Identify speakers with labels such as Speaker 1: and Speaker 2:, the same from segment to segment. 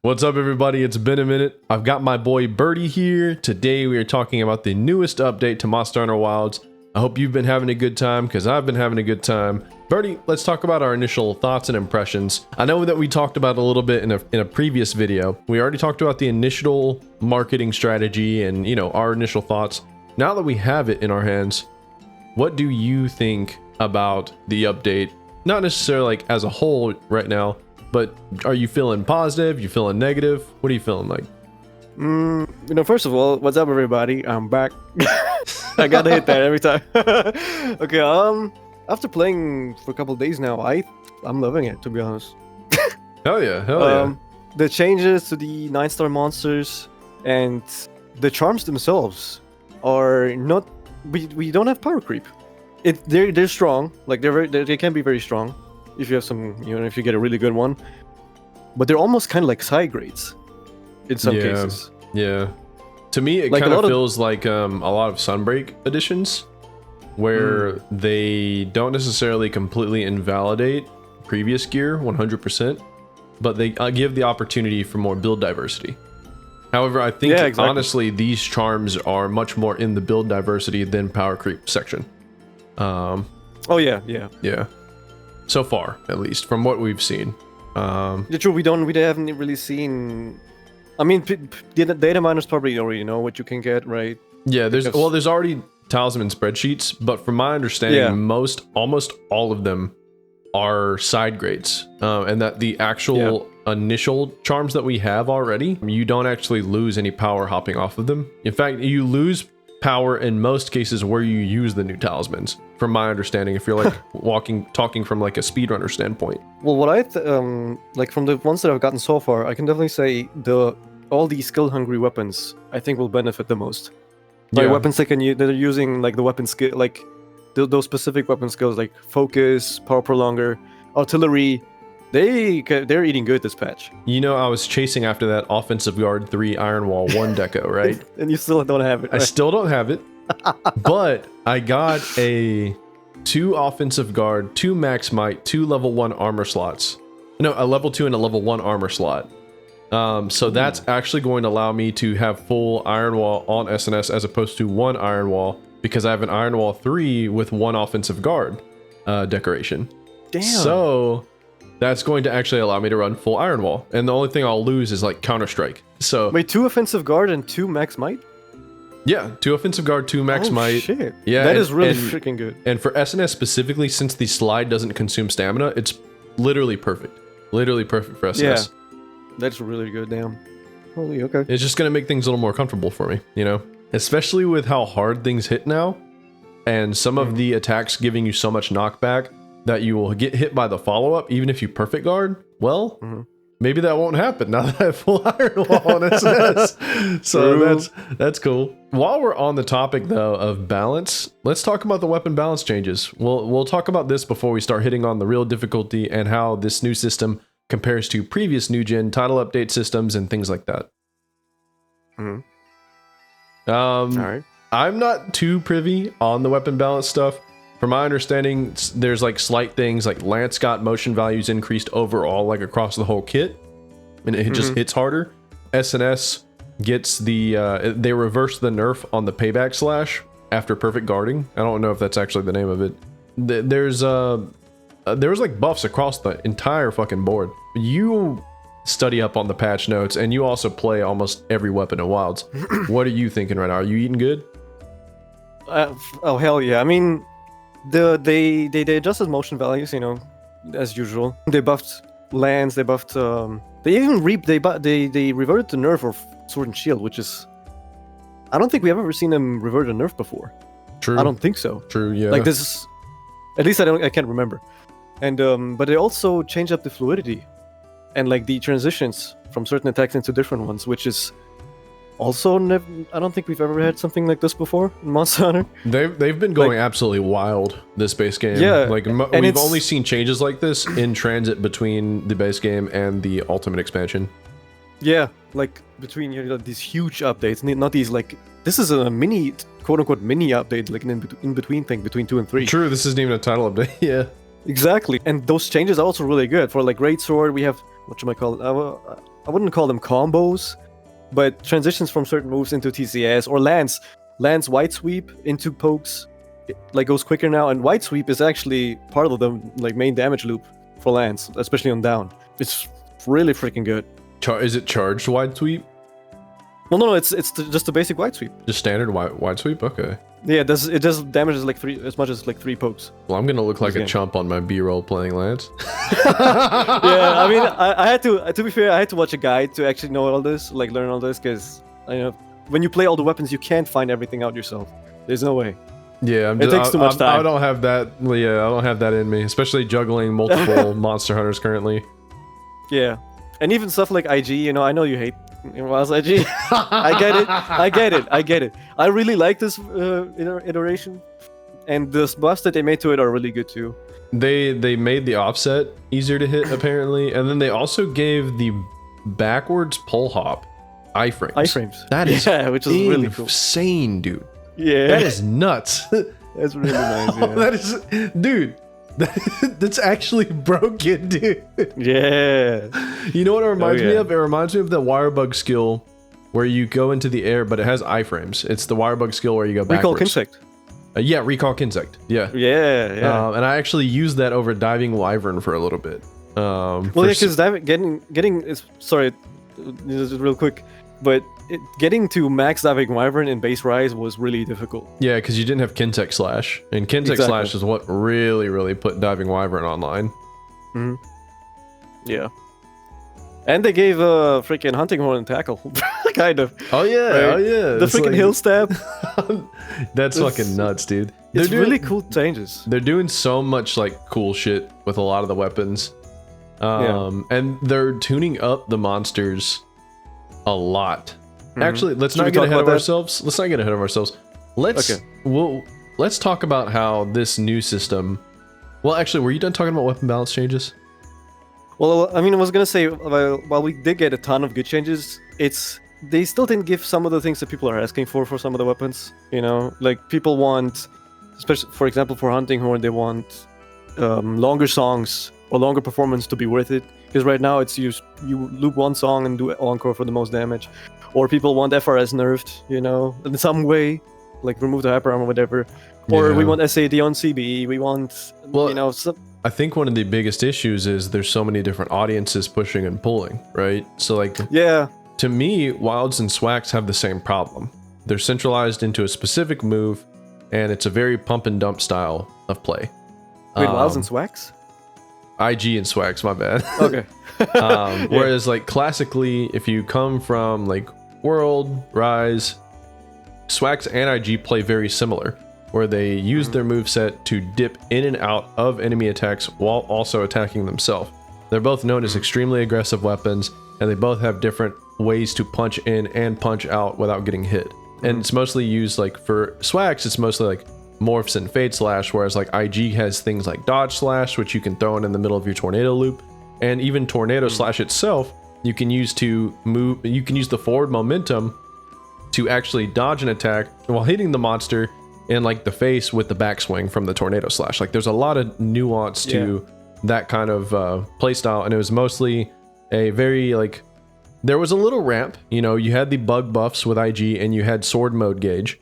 Speaker 1: What's up, everybody? It's been a minute. I've got my boy Berti here. Today we are talking about the newest update to Monster Hunter Wilds. I hope you've been having a good time, because I've been having a good time. Berti, let's talk about our initial thoughts and impressions. I know that we talked about it a little bit in a previous video. We already talked about the initial marketing strategy and, our initial thoughts. Now that we have it in our hands, what do you think about the update? Not necessarily like as a whole right now, but are you feeling positive? You feeling negative? What are you feeling like?
Speaker 2: First of all, what's up, everybody? I'm back. I gotta hit that every time. Okay, after playing for a couple of days now, I'm loving it, to be honest.
Speaker 1: Hell yeah.
Speaker 2: The changes to the 9-star monsters and the charms themselves are not. We don't have power creep. They're strong. Like they can be very strong if you have some, if you get a really good one. But they're almost kind of like side grades in some cases.
Speaker 1: Yeah. To me, it kind of feels like a lot of Sunbreak editions, where they don't necessarily completely invalidate previous gear 100%, but they give the opportunity for more build diversity. However, I think honestly, these charms are much more in the build diversity than power creep section.
Speaker 2: Yeah.
Speaker 1: So far, at least from what we've seen.
Speaker 2: True. We haven't really seen. I mean, data miners probably already know what you can get, right?
Speaker 1: Yeah. There's already Talisman spreadsheets, but from my understanding, almost all of them are side grades, and that the actual initial charms that we have already, you don't actually lose any power hopping off of them. In fact, you lose power in most cases where you use the new talismans, from my understanding, if you're like talking from like a speedrunner standpoint.
Speaker 2: Well, what like from the ones that I've gotten so far, I can definitely say all these skill hungry weapons I think will benefit the most. Like weapons that are using like the weapon skill, like those specific weapon skills like focus, power prolonger, artillery. They're eating good this patch.
Speaker 1: I was chasing after that offensive guard 3 Iron Wall 1 deco, right?
Speaker 2: And you still don't have it. Right?
Speaker 1: I still don't have it, but I got a 2 offensive guard, 2 max might, 2 level 1 armor slots. No, a level 2 and a level 1 armor slot. So that's actually going to allow me to have full Iron Wall on SNS as opposed to 1 Iron Wall, because I have an Iron Wall 3 with 1 offensive guard decoration.
Speaker 2: Damn.
Speaker 1: So that's going to actually allow me to run full Iron Wall, and the only thing I'll lose is like Counter Strike. So
Speaker 2: wait, 2 offensive guard and 2 max might?
Speaker 1: Yeah, 2 offensive guard, 2 max might.
Speaker 2: Shit.
Speaker 1: Yeah,
Speaker 2: that is really freaking good.
Speaker 1: And for SNS specifically, since the slide doesn't consume stamina, it's literally perfect. Literally perfect for SNS.
Speaker 2: Yeah, that's really good. Damn. Holy, okay.
Speaker 1: It's just gonna make things a little more comfortable for me, especially with how hard things hit now, and some of the attacks giving you so much knockback that you will get hit by the follow-up even if you perfect guard. Well, maybe that won't happen now that I have full Iron Wall on SNS. So that's cool. While we're on the topic though of balance, let's talk about the weapon balance changes. We'll talk about this before we start hitting on the real difficulty and how this new system compares to previous new gen title update systems and things like that. All right. I'm not too privy on the weapon balance stuff. From my understanding, there's like slight things like Lance got motion values increased overall, like across the whole kit, and it just hits harder. SNS gets they reverse the nerf on the payback slash after perfect guarding. I don't know if that's actually the name of it. There's like buffs across the entire fucking board. You study up on the patch notes, and you also play almost every weapon in Wilds. What are you thinking right now? Are you eating good?
Speaker 2: Oh hell yeah! I mean, they adjusted motion values, as usual. They buffed lands. They buffed. They even they reverted the nerf of Sword and Shield, which is. I don't think we've ever seen them revert a nerf before.
Speaker 1: True.
Speaker 2: I don't think so.
Speaker 1: True. Yeah.
Speaker 2: Like this is, at least I can't remember. And but they also changed up the fluidity, and like the transitions from certain attacks into different ones, which is. Also, I don't think we've ever had something like this before in Monster Hunter.
Speaker 1: They've been going absolutely wild this base game.
Speaker 2: Yeah,
Speaker 1: like we've only seen changes like this in transit between the base game and the Ultimate expansion.
Speaker 2: Yeah, like between these huge updates, not these like this is a mini quote unquote mini update, like an in between thing between 2 and 3.
Speaker 1: True, this isn't even a title update. Yeah,
Speaker 2: exactly, and those changes are also really good for like Great Sword. We have whatchamacallit, I wouldn't call them combos, but transitions from certain moves into TCS or Lance White Sweep into pokes, like goes quicker now, and White Sweep is actually part of the like main damage loop for Lance, especially on down. It's really freaking good.
Speaker 1: Is it charged wide sweep?
Speaker 2: Well, no, it's just a basic White Sweep.
Speaker 1: Just standard wide sweep? Okay.
Speaker 2: Yeah, it does damages like as much as like 3 pokes.
Speaker 1: Well, I'm gonna look like a chump on my B-roll playing Lance.
Speaker 2: Yeah, I mean, I had to be fair, I had to watch a guide to actually know all this, like learn all this, because when you play all the weapons, you can't find everything out yourself. There's no way.
Speaker 1: Yeah,
Speaker 2: it takes too much time.
Speaker 1: I don't have that. Yeah, I don't have that in me, especially juggling multiple monster hunters currently.
Speaker 2: Yeah, and even stuff like IG. I know you hate Wilds IG. I get it. I really like this iteration, and the buffs that they made to it are really good too.
Speaker 1: They made the offset easier to hit apparently, and then they also gave the backwards pull hop iframes.
Speaker 2: Iframes.
Speaker 1: That is
Speaker 2: which is really cool.
Speaker 1: Insane, dude.
Speaker 2: Yeah,
Speaker 1: that is nuts.
Speaker 2: That's really nice. Yeah.
Speaker 1: That is, dude. That's actually broken, dude.
Speaker 2: Yeah.
Speaker 1: You know what it reminds me of? It reminds me of the wirebug skill where you go into the air, but it has iframes. It's the wirebug skill where you go backwards.
Speaker 2: Recall Kinsect.
Speaker 1: Yeah, Recall Kinsect. Yeah.
Speaker 2: Yeah.
Speaker 1: And I actually used that over Diving Wyvern for a little bit.
Speaker 2: Well, yeah, because getting is sorry, this is real quick, but getting to max Diving Wyvern in base Rise was really difficult.
Speaker 1: Yeah, because you didn't have Kinsect Slash, and Kinsect Slash is what really put Diving Wyvern online.
Speaker 2: Mm-hmm. Yeah. And they gave a freaking Hunting Horn and Tackle, kind of.
Speaker 1: Oh yeah, right? Oh yeah.
Speaker 2: The freaking Hill Stab.
Speaker 1: That's fucking nuts, dude.
Speaker 2: It's really cool changes.
Speaker 1: They're doing so much like cool shit with a lot of the weapons. And they're tuning up the monsters a lot. Mm-hmm. Actually, let's not get ahead of ourselves. Let's not get ahead of ourselves. Let's talk about how this new system. Well, actually, were you done talking about weapon balance changes?
Speaker 2: Well, I mean, I was gonna say, while we did get a ton of good changes, they still didn't give some of the things that people are asking for some of the weapons. Like people want, especially for example for Hunting Horn, they want longer songs or longer performance to be worth it. Because right now it's you loop one song and do encore for the most damage, or people want FRS nerfed, in some way, like remove the hyper armor, whatever. Or we want SAD on CBE. We want,
Speaker 1: I think one of the biggest issues is there's so many different audiences pushing and pulling, right? So like, to me, Wilds and Swax have the same problem. They're centralized into a specific move, and it's a very pump and dump style of play.
Speaker 2: Wait, Wilds and Swax?
Speaker 1: IG and Swax, my bad.
Speaker 2: Okay.
Speaker 1: Whereas like classically, if you come from like World, Rise, Swax and IG play very similar, where they use their moveset to dip in and out of enemy attacks while also attacking themselves. They're both known as extremely aggressive weapons, and they both have different ways to punch in and punch out without getting hit. And it's mostly used like for Swax, it's mostly like Morphs and Fade Slash, whereas like IG has things like Dodge Slash, which you can throw in the middle of your Tornado loop, and even Tornado Slash itself, you can use to move. You can use the forward momentum to actually dodge an attack while hitting the monster in like the face with the backswing from the Tornado Slash. Like there's a lot of nuance to that kind of playstyle, and it was mostly a very like there was a little ramp. You had the bug buffs with IG, and you had sword mode gauge,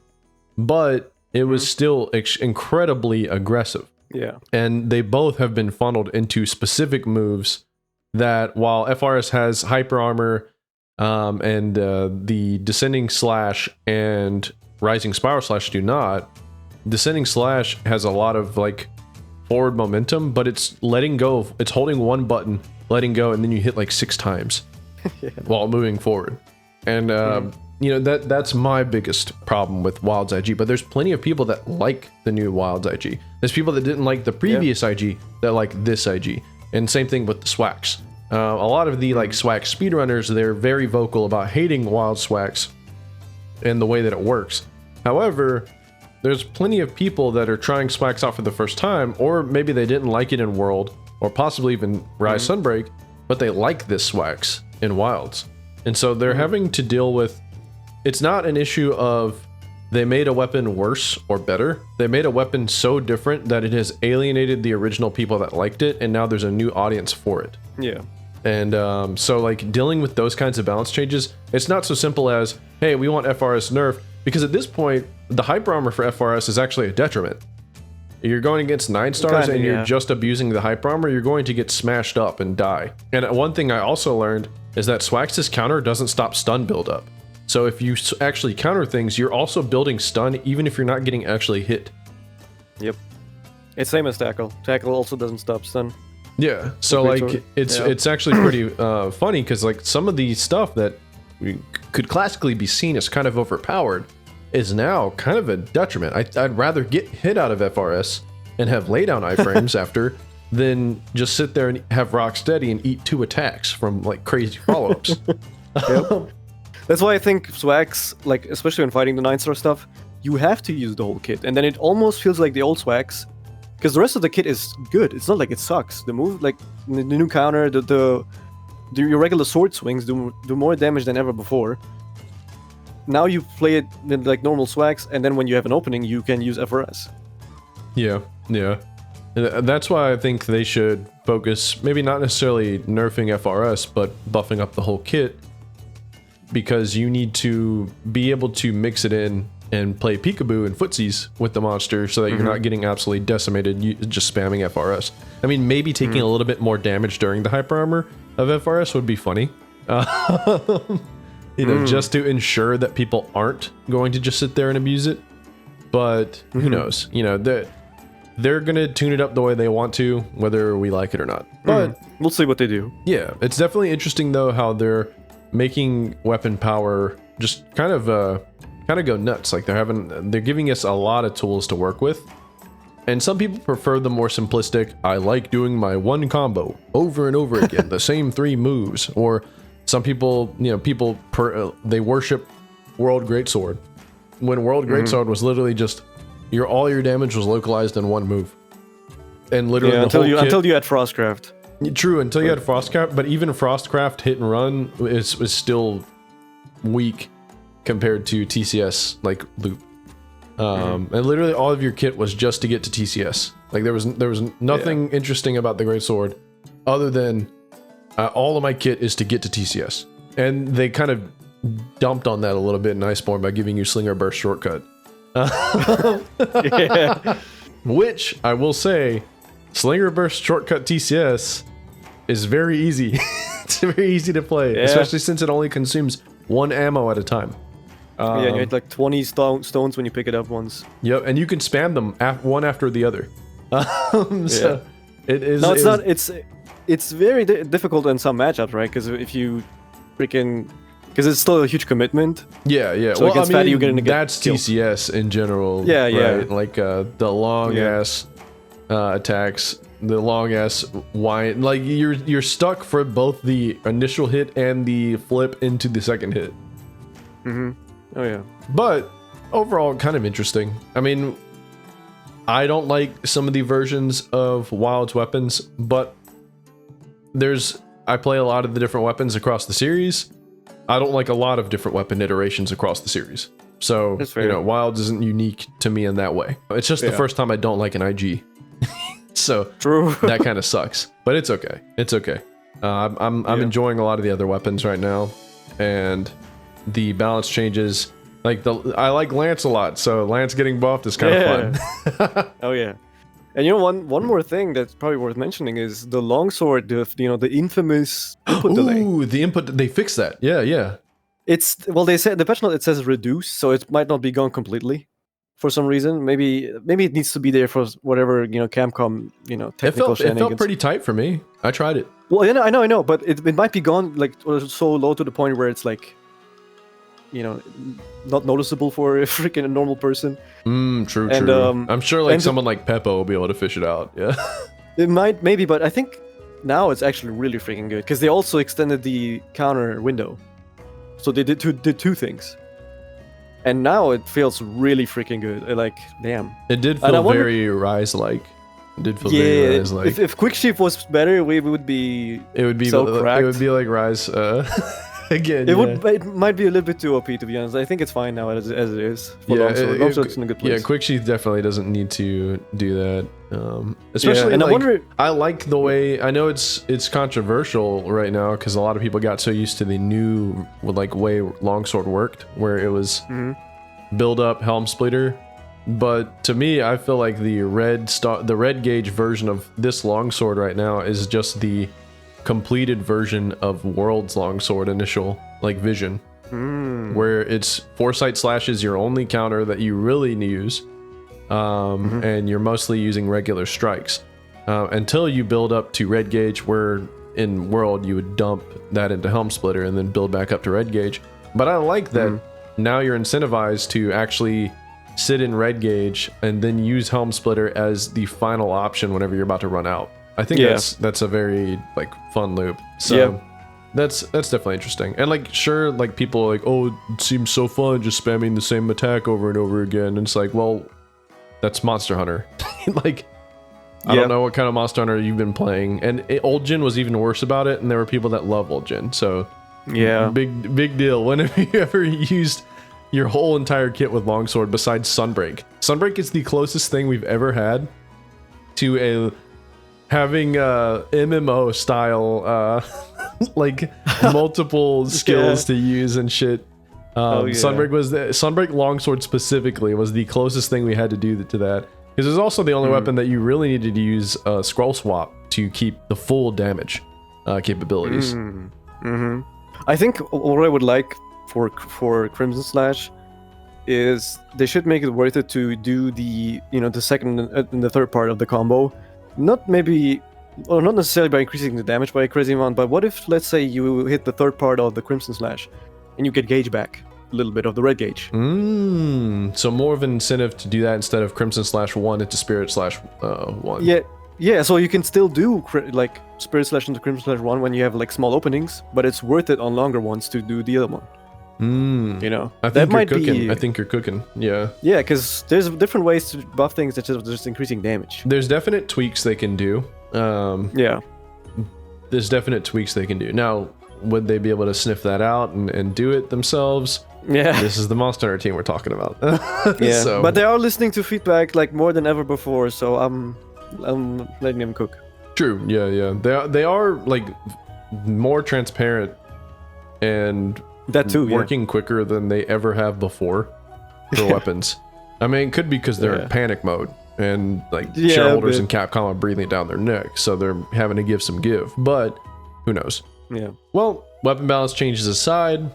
Speaker 1: but it was still incredibly aggressive.
Speaker 2: Yeah.
Speaker 1: And they both have been funneled into specific moves that, while FRS has hyper armor and the Descending Slash and Rising Spiral Slash do not, Descending Slash has a lot of like forward momentum, but it's letting go. It's holding one button, letting go, and then you hit like 6 times while moving forward. And that's my biggest problem with Wilds IG, but there's plenty of people that like the new Wilds IG. There's people that didn't like the previous IG that like this IG. And same thing with the Swax. A lot of the like Swax speedrunners, they're very vocal about hating Wild Swax and the way that it works. However, there's plenty of people that are trying Swax out for the first time, or maybe they didn't like it in World, or possibly even Rise Sunbreak, but they like this Swax in Wilds. And so they're having to deal with, it's not an issue of they made a weapon worse or better. They made a weapon so different that it has alienated the original people that liked it, and now there's a new audience for it.
Speaker 2: Yeah.
Speaker 1: And so like dealing with those kinds of balance changes, it's not so simple as, hey, we want FRS nerf, because at this point, the hyper armor for FRS is actually a detriment. You're going against 9 stars and you're just abusing the hyper armor, you're going to get smashed up and die. And one thing I also learned is that Swax's counter doesn't stop stun buildup. So if you actually counter things, you're also building stun even if you're not getting actually hit.
Speaker 2: Yep. It's same as tackle. Tackle also doesn't stop stun.
Speaker 1: Yeah, so like it's actually pretty funny, because like some of the stuff that could classically be seen as kind of overpowered is now kind of a detriment. I'd rather get hit out of FRS and have laydown iframes after than just sit there and have rock steady and eat 2 attacks from like crazy follow-ups.
Speaker 2: Yep. That's why I think Swags, like especially when fighting the 9-star stuff, you have to use the whole kit, and then it almost feels like the old Swags, because the rest of the kit is good. It's not like it sucks. The move, like the new counter, your regular sword swings do more damage than ever before. Now you play it in like normal Swags, and then when you have an opening, you can use FRS.
Speaker 1: Yeah. And that's why I think they should focus, maybe not necessarily nerfing FRS, but buffing up the whole kit, because you need to be able to mix it in and play peekaboo and footsies with the monster so that you're not getting absolutely decimated just spamming FRS. I mean, maybe taking a little bit more damage during the hyper armor of FRS would be funny. Just to ensure that people aren't going to just sit there and abuse it. But who knows? They're going to tune it up the way they want to, whether we like it or not. But
Speaker 2: we'll see what they do.
Speaker 1: Yeah, it's definitely interesting though how they're making weapon power just kind of go nuts. Like they're giving us a lot of tools to work with. And some people prefer the more simplistic, I like doing my one combo over and over again, the same 3 moves. Or some people, they worship World Greatsword, when World Greatsword was literally just all your damage was localized in 1 move, and literally
Speaker 2: until you had Frostcraft.
Speaker 1: True, until you had Frostcraft, but even Frostcraft hit and run is still weak compared to TCS like loop. And literally all of your kit was just to get to TCS. Like there was nothing interesting about the Greatsword other than all of my kit is to get to TCS. And they kind of dumped on that a little bit in Iceborne by giving you Slinger Burst shortcut. Which I will say, Slinger Burst shortcut TCS is very easy. It's very easy to play, especially since it only consumes 1 ammo at a time.
Speaker 2: You had like 20 stones when you pick it up once.
Speaker 1: Yep, and you can spam them one after the other. So it is.
Speaker 2: No, it's not. It's very difficult in some matchups, right? Because if you freaking, because it's still a huge commitment.
Speaker 1: Yeah.
Speaker 2: So against Fatty, you're gonna get
Speaker 1: that's killed. TCS in general.
Speaker 2: Yeah.
Speaker 1: Right? Like the long ass attacks, the long ass wind. Like you're stuck for both the initial hit and the flip into the second hit.
Speaker 2: Oh yeah.
Speaker 1: But overall, kind of interesting. I mean, I don't like some of the versions of Wild's weapons, but I play a lot of the different weapons across the series. I don't like a lot of different weapon iterations across the series. So, Wilds isn't unique to me in that way. It's just the first time I don't like an IG. So,
Speaker 2: true. That
Speaker 1: kind of sucks. But it's okay. It's okay. I'm enjoying a lot of the other weapons right now. And the balance changes. I like Lance a lot, so Lance getting buffed is kind of fun.
Speaker 2: Oh yeah. And one more thing that's probably worth mentioning is the longsword, the infamous input delay.
Speaker 1: Ooh, the input, they fixed that. Yeah.
Speaker 2: They said the patch note, it says reduce, so it might not be gone completely for some reason. Maybe it needs to be there for whatever, Camcom, technical shenanigans.
Speaker 1: It felt pretty tight for me. I tried it.
Speaker 2: Well, yeah, I know, but it might be gone or so low to the point where it's not noticeable for a freaking normal person.
Speaker 1: True. I'm sure someone like Peppo will be able to fish it out. Yeah.
Speaker 2: It might, maybe, but I think now it's actually really freaking good because they also extended the counter window. So they did two things. And now it feels really freaking good. Damn.
Speaker 1: It did feel very Rise-like. It did feel very Rise-like.
Speaker 2: If Quick Shift was better, we would be so cracked.
Speaker 1: It would be like Rise. Again,
Speaker 2: It might be a little bit too OP, to be honest. I think it's fine now as it is. For longsword. Longsword's in a good place.
Speaker 1: Yeah, Quicksheath definitely doesn't need to do that. Especially,
Speaker 2: and
Speaker 1: like,
Speaker 2: I wonder.
Speaker 1: I like the way, I know it's controversial right now because a lot of people got so used to the new way longsword worked, where it was build up helm splitter. But to me, I feel like the red gauge version of this longsword right now is just the completed version of World's longsword initial vision, where it's foresight slash is your only counter that you really use, and you're mostly using regular strikes until you build up to red gauge, where in World you would dump that into helm splitter and then build back up to red gauge. But I like that now you're incentivized to actually sit in red gauge and then use helm splitter as the final option whenever you're about to run out. I think that's a very fun loop. So that's definitely interesting. And sure, people are like, oh, it seems so fun just spamming the same attack over and over again. And it's like, well, that's Monster Hunter. I don't know what kind of Monster Hunter you've been playing. And Old Gen was even worse about it, and there were people that love Old Gen. So big deal. Whenever you ever used your whole entire kit with longsword besides Sunbreak. Sunbreak is the closest thing we've ever had to having MMO style multiple skills to use and shit. Sunbreak longsword specifically was the closest thing we had to do to that, because it's also the only weapon that you really needed to use scroll swap to keep the full damage capabilities.
Speaker 2: I think what I would like for Crimson Slash is they should make it worth it to do the the second and the third part of the combo, not necessarily by increasing the damage by a crazy amount, but what if, let's say, you hit the third part of the Crimson Slash and you get gauge back a little bit of the red gauge.
Speaker 1: So more of an incentive to do that instead of Crimson Slash 1 into Spirit Slash 1.
Speaker 2: Yeah, so you can still do Spirit Slash into Crimson Slash 1 when you have small openings, but it's worth it on longer ones to do the other one.
Speaker 1: I think you're cooking. Yeah,
Speaker 2: because there's different ways to buff things instead of just increasing damage.
Speaker 1: There's definite tweaks they can do. There's definite tweaks they can do. Now, would they be able to sniff that out and do it themselves?
Speaker 2: Yeah,
Speaker 1: this is the Monster Hunter team we're talking about.
Speaker 2: So. But they are listening to feedback more than ever before, so I'm letting them cook.
Speaker 1: True. Yeah. They are more transparent and
Speaker 2: that too,
Speaker 1: working quicker than they ever have before for weapons. I mean, it could be because they're in panic mode and shareholders in Capcom are breathing down their neck, so they're having to give some give. But who knows?
Speaker 2: Yeah.
Speaker 1: Well, weapon balance changes aside,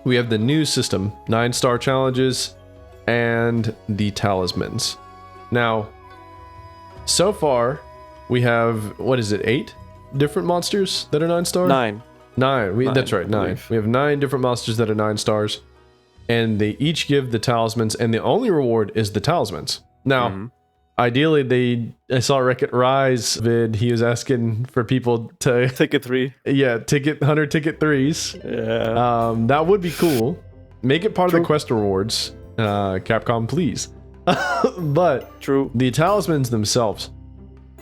Speaker 1: we have the new system, 9-star challenges, and the Talismans. Now, so far, we have 8 different monsters that are 9-star?
Speaker 2: 9.
Speaker 1: That's right, 9. We have 9 different monsters that are 9 stars, and they each give the talismans, and the only reward is the talismans. Now, ideally, I saw Wreck-It Rise vid, he was asking for people to...
Speaker 2: Ticket 3.
Speaker 1: Yeah, 100 ticket 3s.
Speaker 2: Yeah.
Speaker 1: That would be cool. Make it part of the quest rewards. Capcom, please. But the talismans themselves...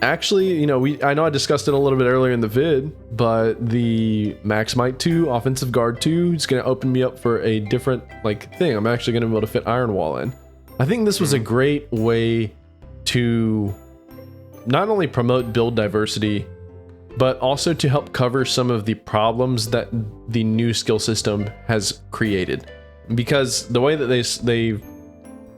Speaker 1: Actually, I know I discussed it a little bit earlier in the vid, but the Max Might 2 Offensive Guard 2 is going to open me up for a different thing. I'm actually going to be able to fit Iron Wall in. I think this was a great way to not only promote build diversity, but also to help cover some of the problems that the new skill system has created. Because the way that they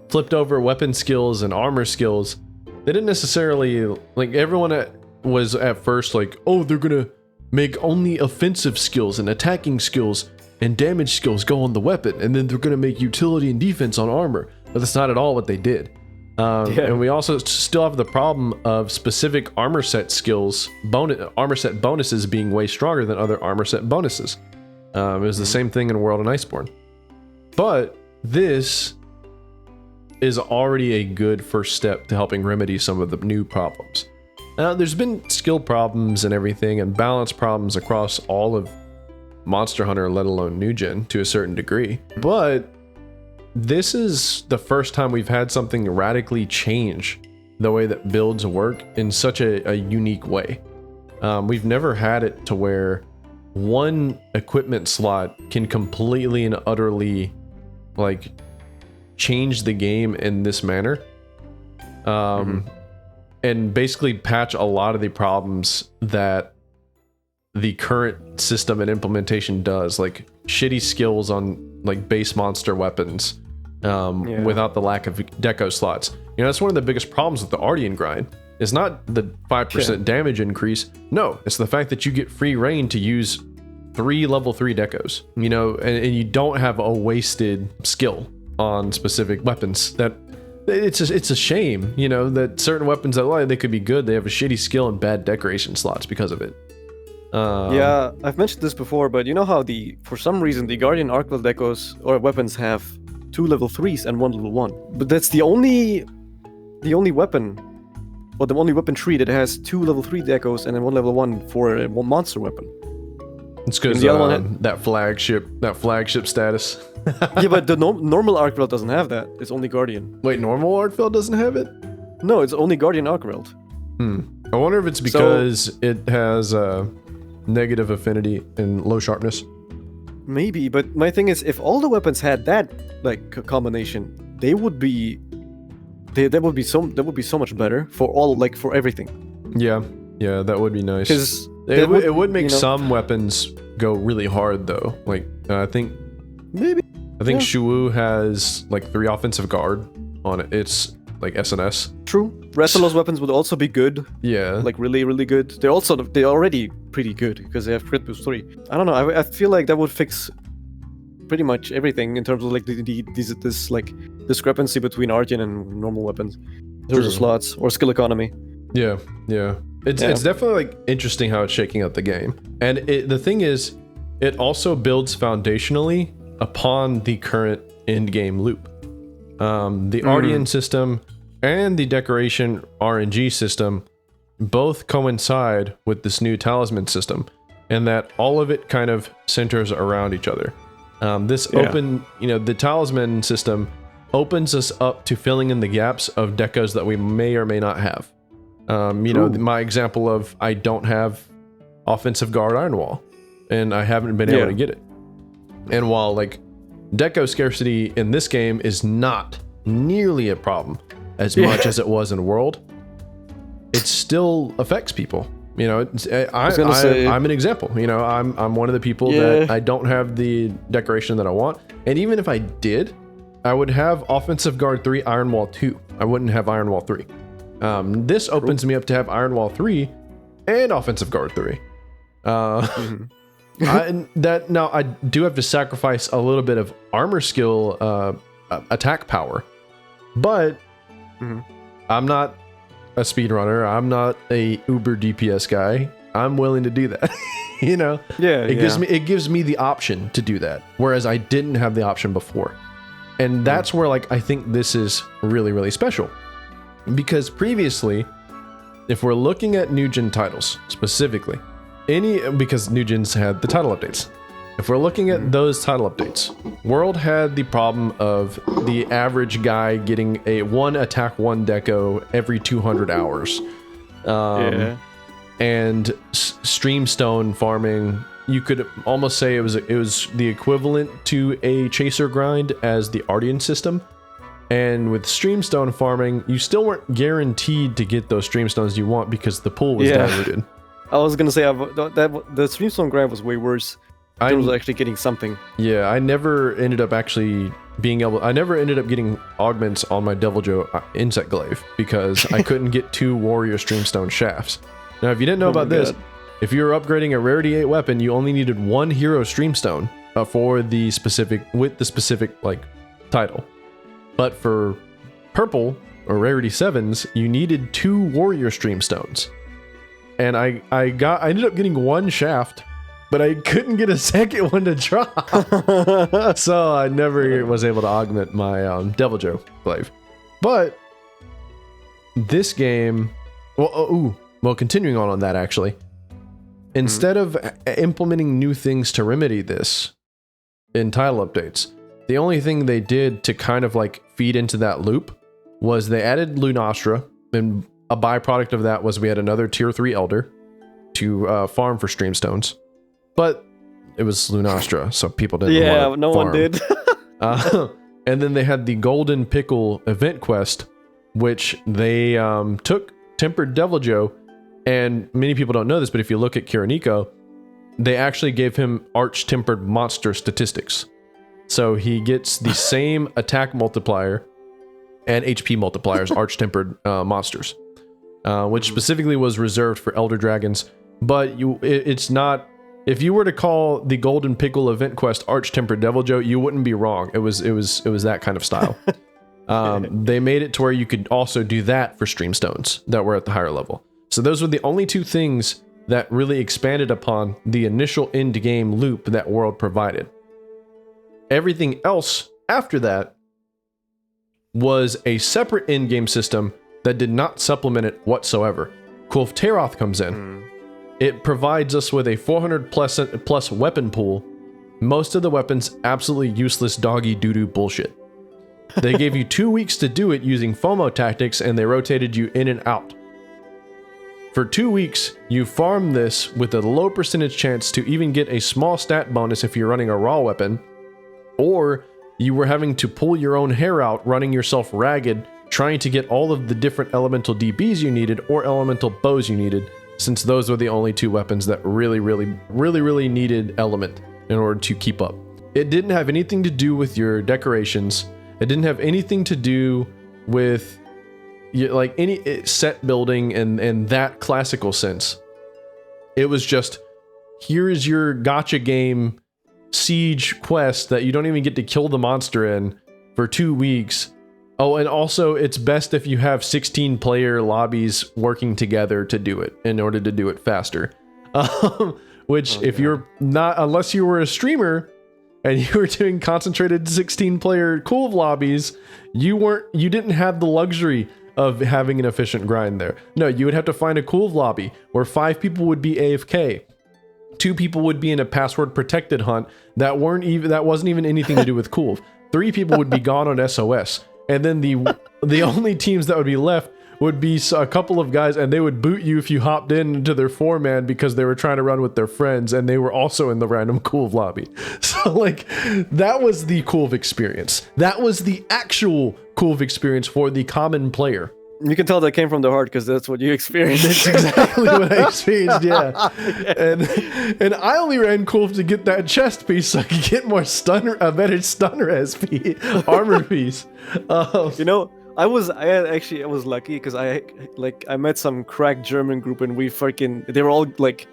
Speaker 1: flipped over weapon skills and armor skills, they didn't necessarily, everyone was at first oh, they're gonna make only offensive skills and attacking skills and damage skills go on the weapon, and then they're gonna make utility and defense on armor. But that's not at all what they did. And we also still have the problem of specific armor set skills, armor set bonuses being way stronger than other armor set bonuses. It was the same thing in World and Iceborne. But this is already a good first step to helping remedy some of the new problems. Now, there's been skill problems and everything, and balance problems across all of Monster Hunter, let alone New Gen, to a certain degree. But this is the first time we've had something radically change the way that builds work in such a unique way. We've never had it to where one equipment slot can completely and utterly like change the game in this manner. And basically patch a lot of the problems that the current system and implementation does, like shitty skills on like base monster weapons, without the lack of deco slots. You know, that's one of the biggest problems with the Ardian grind. It's not the 5% damage increase. No, it's the fact that you get free reign to use 3 level 3 decos, you know, and you don't have a wasted skill on specific weapons. That it's a shame, you know, that certain weapons that they could be good, they have a shitty skill and bad decoration slots because of it.
Speaker 2: Yeah, I've mentioned this before, but you know how for some reason the Guardian Arcveld decos or weapons have 2 level 3s and 1 level 1, but that's the only weapon, or the only weapon tree that has 2 level 3 decos and then 1 level 1 for a monster weapon.
Speaker 1: It's because that flagship status.
Speaker 2: Yeah, but the normal Arcveld doesn't have that. It's only Guardian.
Speaker 1: Wait, normal Arcveld doesn't have it?
Speaker 2: No, it's only Guardian Arcveld.
Speaker 1: I wonder if it's because it has negative affinity and low sharpness.
Speaker 2: Maybe, but my thing is, if all the weapons had that like combination, that would be so much better for everything.
Speaker 1: Yeah, that would be nice.
Speaker 2: Because
Speaker 1: it would make some weapons go really hard though. Like I think Shuwu has like 3 offensive guard on it. It's like SNS.
Speaker 2: True. Rest of those weapons would also be good.
Speaker 1: Yeah.
Speaker 2: Like really, really good. They're already pretty good because they have crit boost 3. I don't know. I feel like that would fix pretty much everything in terms of like this like discrepancy between Ardian and normal weapons. There's the slots or skill economy.
Speaker 1: Yeah. It's definitely like interesting how it's shaking out the game. And the thing is, it also builds foundationally upon the current endgame loop. The Ardian system and the decoration RNG system both coincide with this new Talisman system, and that all of it kind of centers around each other. The Talisman system opens us up to filling in the gaps of decos that we may or may not have. My example of I don't have offensive guard Iron Wall, and I haven't been able to get it. And while like deco scarcity in this game is not nearly a problem as much as it was in World, it still affects people. You know, I'm an example. You know, I'm one of the people that I don't have the decoration that I want, and even if I did, I would have offensive guard 3, Iron Wall 2. I wouldn't have Iron Wall 3. This opens me up to have Iron Wall 3 and offensive guard 3. I do have to sacrifice a little bit of armor skill, attack power, but I'm not a speedrunner. I'm not a uber DPS guy. I'm willing to do that. You know, it gives me the option to do that, whereas I didn't have the option before, and that's where like I think this is really, really special, because previously, if we're looking at new gen titles specifically, because new gens had the title updates. If we're looking at those title updates, World had the problem of the average guy getting a 1 attack 1 deco every 200 hours. And Streamstone farming, you could almost say it was the equivalent to a chaser grind as the Ardian system. And with Streamstone farming, you still weren't guaranteed to get those Streamstones you want because the pool was diluted.
Speaker 2: I was gonna say the Streamstone grind was way worse. I was actually getting something. Yeah,
Speaker 1: I never ended up actually being able. I never ended up getting augments on my Devil Joe Insect Glaive because I couldn't get 2 Warrior Streamstone shafts. Now, if you didn't know about this, if you were upgrading a Rarity 8 weapon, you only needed 1 Hero Streamstone for the specific like title. But for Purple or Rarity 7s, you needed 2 Warrior Streamstones. And I ended up getting 1 shaft, but I couldn't get a second one to drop. So I never was able to augment my Devil Joe Glaive. But this game, well, continuing on that actually, instead of implementing new things to remedy this in title updates, the only thing they did to kind of like feed into that loop was they added Lunastra, and a byproduct of that was we had another tier 3 elder to farm for Streamstones. but it was Lunastra, so people didn't.
Speaker 2: Yeah,
Speaker 1: want to
Speaker 2: no
Speaker 1: farm.
Speaker 2: one did.
Speaker 1: And then they had the Golden Pickle event quest, which they took Tempered Deviljho, and many people don't know this, but if you look at Kiriniko, they actually gave him Arch-Tempered Monster statistics. So he gets the same attack multiplier and HP multipliers, Arch-Tempered monsters, which specifically was reserved for Elder Dragons. But it's not... If you were to call the Golden Pickle event quest Arch-Tempered Deviljho, you wouldn't be wrong. It was that kind of style. They made it to where you could also do that for Stream Stones that were at the higher level. So those were the only two things that really expanded upon the initial end game loop that World provided. Everything else after that was a separate end game system that did not supplement it whatsoever. Kulf Taroth comes in. It provides us with a 400 plus weapon pool. Most of the weapons absolutely useless doggy doo-doo bullshit. They gave you 2 weeks to do it using FOMO tactics, and they rotated you in and out. For 2 weeks, you farm this with a low percentage chance to even get a small stat bonus if you're running a raw weapon, or you were having to pull your own hair out, running yourself ragged, trying to get all of the different elemental DBs you needed or elemental bows you needed, since those were the only two weapons that really needed element in order to keep up. It didn't have anything to do with your decorations. It didn't have anything to do with like any set building and that classical sense. It was just, here is your gacha game siege quest that you don't even get to kill the monster in for 2 weeks. Oh, and also it's best if you have 16 player lobbies working together to do it in order to do it faster. If you're not, unless you were a streamer and you were doing concentrated 16 player Kulv lobbies, you didn't have the luxury of having an efficient grind there. No, you would have to find a Kulv lobby where 5 people would be AFK. 2 people would be in a password protected hunt that wasn't even anything to do with Kulv. 3 people would be gone on SOS. And then the only teams that would be left would be a couple of guys, and they would boot you if you hopped into their 4-man because they were trying to run with their friends, and they were also in the random Kulv lobby. So, like, that was the Kulv experience. That was the actual Kulv experience for the common player.
Speaker 2: You can tell that came from the heart because that's what you experienced.
Speaker 1: That's exactly what I experienced, yeah. And I only ran Kulv to get that chest piece so I could get more a better stun res armor piece.
Speaker 2: I was lucky because I met some crack German group and they were all like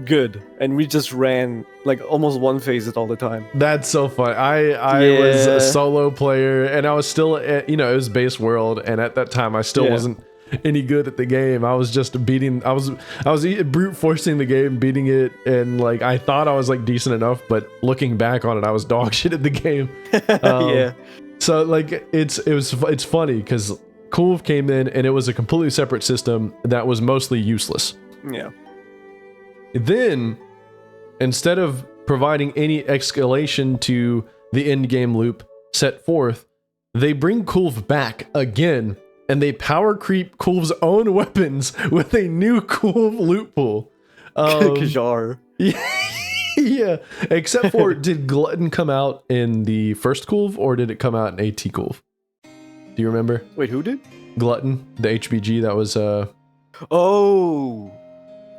Speaker 2: good, and we just ran like almost one phase it all the time.
Speaker 1: That's so fun. I was a solo player, and I was still it was base world, and at that time I still wasn't any good at the game. I was just I was brute forcing the game, beating it, and like I thought I was like decent enough, but looking back on it, I was dog shit at the game. So like it's funny because Kulv came in and it was a completely separate system that was mostly useless.
Speaker 2: Yeah.
Speaker 1: Then, instead of providing any escalation to the end game loop set forth, they bring Kulv back again, and they power creep Kulv's own weapons with a new Kulv loot pool.
Speaker 2: Kajar.
Speaker 1: Yeah, except for, did Glutton come out in the first Kulv, or did it come out in AT Kulv? Do you remember?
Speaker 2: Wait, who did?
Speaker 1: Glutton, the HBG that was...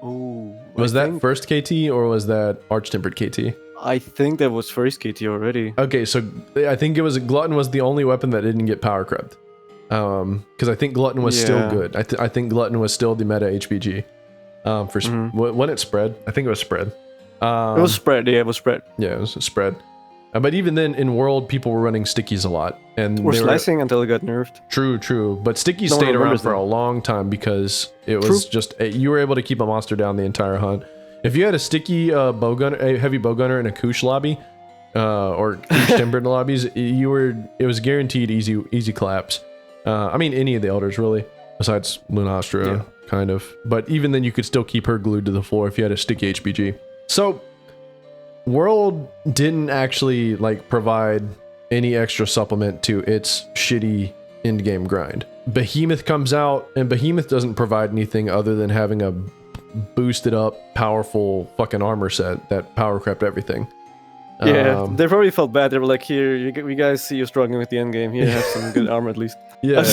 Speaker 1: Was that first KT, or was that Arch-Tempered KT?
Speaker 2: I think that was first KT already.
Speaker 1: Okay, so I think it was Glutton was the only weapon that didn't get power crept. Because I think Glutton was still good. I think Glutton was still the meta HBG. When it spread, I think it was spread.
Speaker 2: It was spread. Yeah, it was spread.
Speaker 1: Yeah, it was a spread. But even then, in World, people were running stickies a lot, and
Speaker 2: or slicing until it got nerfed.
Speaker 1: True. But stickies stayed around for a long time because it was you were able to keep a monster down the entire hunt. If you had a sticky heavy bow gunner in a Kush lobby, or Kush Timbered lobbies, it was guaranteed easy claps. I mean, any of the elders really, besides Lunastra, kind of. But even then, you could still keep her glued to the floor if you had a sticky HBG. So, World didn't actually provide any extra supplement to its shitty end game grind. Behemoth comes out, and Behemoth doesn't provide anything other than having a boosted up, powerful fucking armor set that power crept everything.
Speaker 2: Yeah, they probably felt bad. They were like, "Here, we guys see you struggling with the end game. Here, have some good armor at least."
Speaker 1: Yeah.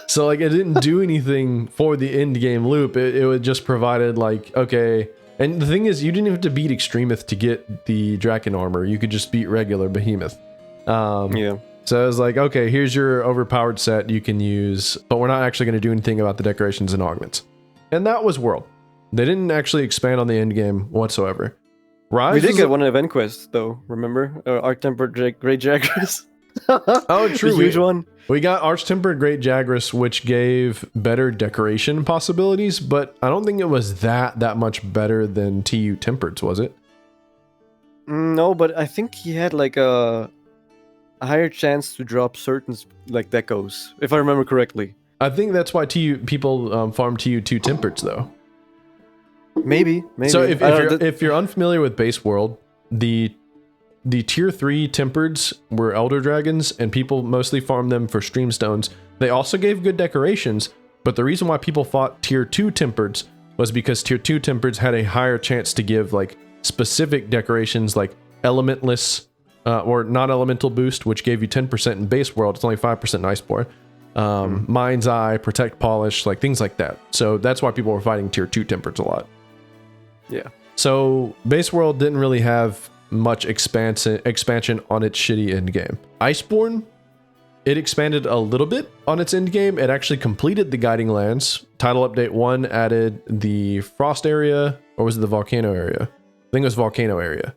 Speaker 1: So like, it didn't do anything for the end game loop. It would just provided like, okay. And the thing is, you didn't have to beat Extremeth to get the Draken armor. You could just beat regular Behemoth.
Speaker 2: Yeah.
Speaker 1: So I was like, okay, here's your overpowered set you can use, but we're not actually going to do anything about the decorations and augments. And that was World. They didn't actually expand on the end game whatsoever. Rise
Speaker 2: We did get one event quest though. Remember, Arch-Tempered Great Jaggers.
Speaker 1: Oh, true.
Speaker 2: The huge one.
Speaker 1: We got Arch-Tempered Great Jagras, which gave better decoration possibilities, but I don't think it was that much better than TU Tempered's, was it?
Speaker 2: No, but I think he had like a higher chance to drop certain like decos, if I remember correctly.
Speaker 1: I think that's why people farm TU2 Tempereds, though.
Speaker 2: Maybe.
Speaker 1: So if you're unfamiliar with Base World, the tier 3 Tempereds were Elder Dragons, and people mostly farmed them for Streamstones. They also gave good decorations, but the reason why people fought tier 2 Tempereds was because tier 2 Tempereds had a higher chance to give like specific decorations like Elementless or non-elemental boost, which gave you 10% in Base World. It's only 5% in Iceborne. Mind's Eye, Protect Polish, like things like that. So that's why people were fighting tier 2 Tempereds a lot.
Speaker 2: Yeah.
Speaker 1: So Base World didn't really have much expansion on its shitty end game. Iceborne, it expanded a little bit on its end game. It actually completed the Guiding Lands. Title Update 1 added the Frost area, or was it the Volcano area? I think it was Volcano area.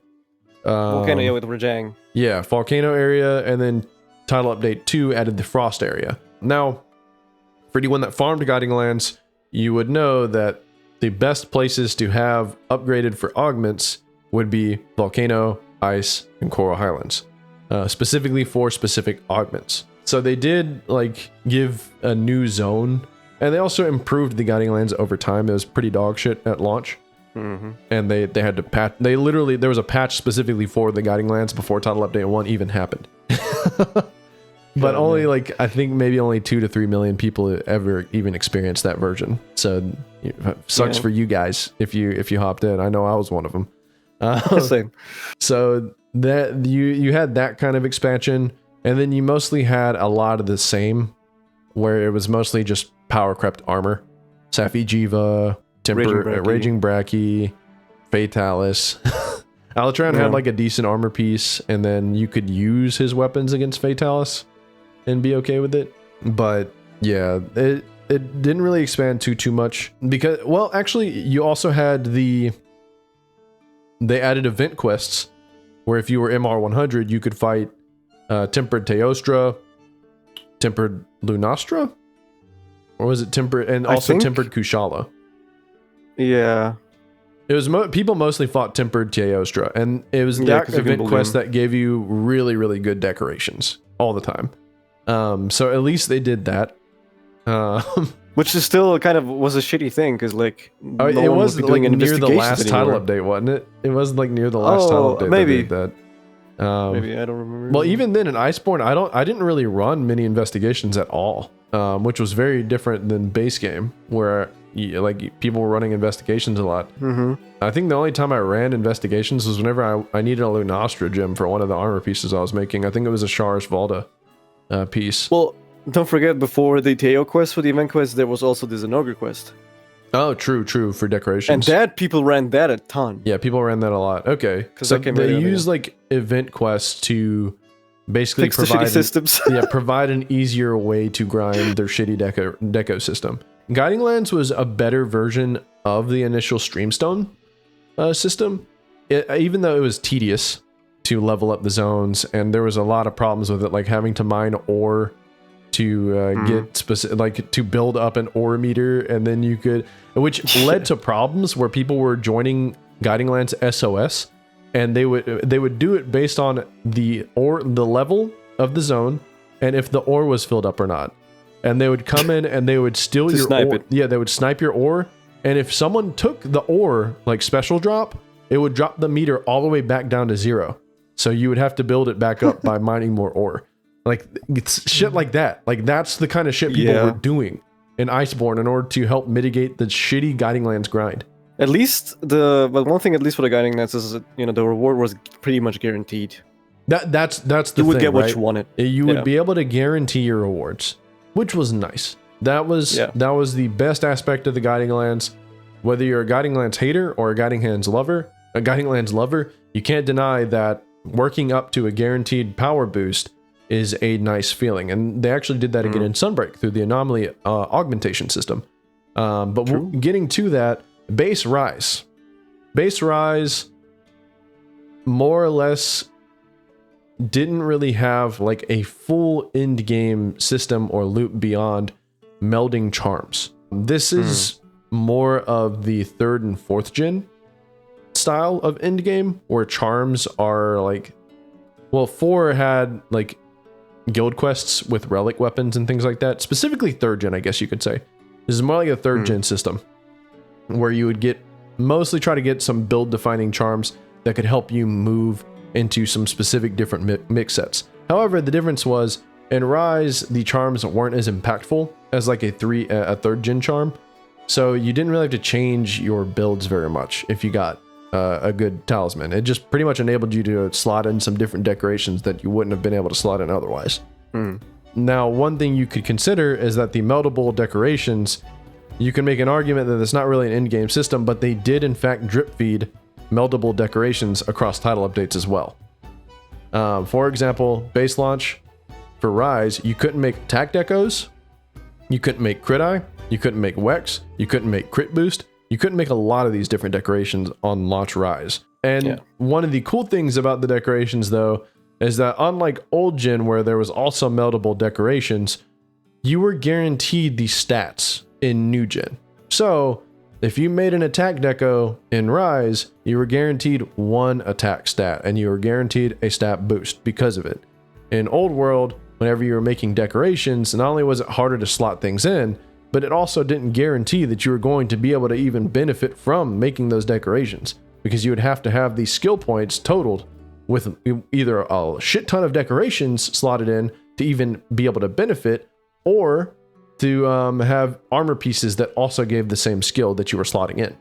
Speaker 2: Volcano, yeah, with Rajang.
Speaker 1: Yeah, Volcano area, and then Title Update 2 added the Frost area. Now, for anyone that farmed Guiding Lands, you would know that the best places to have upgraded for augments would be Volcano, Ice, and Coral Highlands, specifically for specific augments. So they did like give a new zone, and they also improved the Guiding Lands over time. It was pretty dog shit at launch. And they had to patch. There was a patch specifically for the Guiding Lands before Title Update 1 even happened. But only like, I think maybe only 2 to 3 million people ever even experienced that version. So sucks for you guys if you hopped in. I know I was one of them.
Speaker 2: Same.
Speaker 1: So that you had that kind of expansion, and then you mostly had a lot of the same, where it was mostly just power crept armor, Safi Jiva, Raging Bracky, Fatalis. Alatran had like a decent armor piece, and then you could use his weapons against Fatalis and be okay with it. But yeah, it didn't really expand too much because, well, actually, you also had they added event quests where if you were MR 100, you could fight Tempered Teostra, Tempered Lunastra, or was it Tempered, and also Tempered Kushala.
Speaker 2: Yeah.
Speaker 1: It was people mostly fought Tempered Teostra, and it was that event quest that gave you really, really good decorations all the time. So at least they did that.
Speaker 2: Which is still kind of was a shitty thing, because like
Speaker 1: it was like near the last title update, wasn't it? It was like near the last title update.
Speaker 2: Maybe
Speaker 1: that.
Speaker 2: Maybe I don't remember.
Speaker 1: Well, even then in Iceborne, I didn't really run many investigations at all, which was very different than base game, where like people were running investigations a lot. I think the only time I ran investigations was whenever I needed a Lunastra gem for one of the armor pieces I was making. I think it was a Sharish Valda piece.
Speaker 2: Well, don't forget, before the Teo quest for the event quest, there was also the Zenogre quest.
Speaker 1: Oh, true, for decorations.
Speaker 2: And that people ran that a ton.
Speaker 1: Yeah, people ran that a lot. Okay, so they use like event quests to basically
Speaker 2: fix the shitty systems.
Speaker 1: provide an easier way to grind their shitty deco system. Guiding Lands was a better version of the initial Streamstone system, even though it was tedious to level up the zones, and there was a lot of problems with it, like having to mine ore to get specific, like to build up an ore meter, and then you could, which led to problems where people were joining Guiding Lands SOS, and they would do it based on the level of the zone, and if the ore was filled up or not. And they would come in and they would steal your ore. Yeah, they would snipe your ore. And if someone took the ore, like special drop, it would drop the meter all the way back down to 0. So you would have to build it back up by mining more ore. Like, it's shit like that. Like, that's the kind of shit people were doing in Iceborne in order to help mitigate the shitty Guiding Lands grind.
Speaker 2: At least but one thing at least for the guiding lance is that, the reward was pretty much guaranteed.
Speaker 1: That's the thing,
Speaker 2: You would get what
Speaker 1: right?
Speaker 2: you wanted.
Speaker 1: You would be able to guarantee your rewards, which was nice. That was the best aspect of the guiding lance. Whether you're a guiding lance hater or a guiding lance lover, you can't deny that working up to a guaranteed power boost is a nice feeling. And they actually did that again in Sunbreak through the anomaly augmentation system. But getting to that, base rise more or less didn't really have like a full end game system or loop beyond melding charms. This is more of the 3rd and 4th gen style of end game, where charms are like, 4 had like guild quests with relic weapons and things like that. Specifically 3rd gen, I guess you could say. This is more like a 3rd gen system, where you would mostly try to get some build defining charms that could help you move into some specific different mix sets. However, the difference was in Rise, the charms weren't as impactful as like a 3rd gen charm. So you didn't really have to change your builds very much if you got a good talisman. It just pretty much enabled you to slot in some different decorations that you wouldn't have been able to slot in otherwise. Now, one thing you could consider is that the meldable decorations, you can make an argument that it's not really an in-game system, but they did in fact drip feed meldable decorations across title updates as well. For example, base launch for Rise, you couldn't make attack decos, you couldn't make crit eye, you couldn't make Wex, you couldn't make crit boost, you couldn't make a lot of these different decorations on launch Rise. And one of the cool things about the decorations though, is that unlike old gen where there was also meldable decorations, you were guaranteed the stats in new gen. So if you made an attack deco in Rise, you were guaranteed 1 attack stat and you were guaranteed a stat boost because of it. In old world, whenever you were making decorations, not only was it harder to slot things in, but it also didn't guarantee that you were going to be able to even benefit from making those decorations, because you would have to have these skill points totaled with either a shit ton of decorations slotted in to even be able to benefit, or to have armor pieces that also gave the same skill that you were slotting in.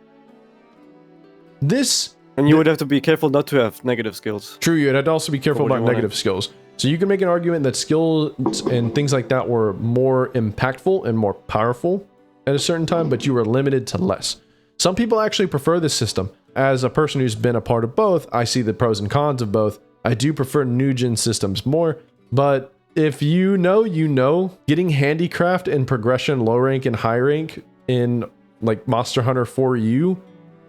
Speaker 2: And you would have to be careful not to have negative skills.
Speaker 1: True, you'd have to also be careful about negative skills. So you can make an argument that skills and things like that were more impactful and more powerful at a certain time, but you were limited to less. Some people actually prefer this system. As a person who's been a part of both, I see the pros and cons of both. I do prefer new gen systems more, but if you know, getting handicraft and progression low rank and high rank in like Monster Hunter 4U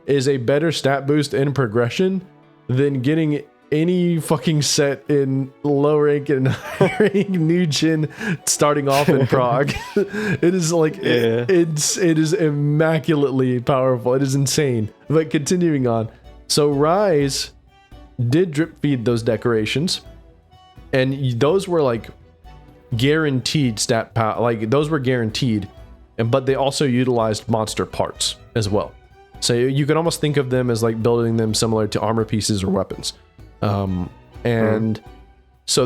Speaker 1: is a better stat boost in progression than getting any fucking set in low rank and high rank new gen starting off in prog. It is like it is immaculately powerful. It is insane. But continuing on, so Rise did drip feed those decorations, and those were like guaranteed stat power. Like those were guaranteed, but they also utilized monster parts as well. So you can almost think of them as like building them similar to armor pieces or weapons. So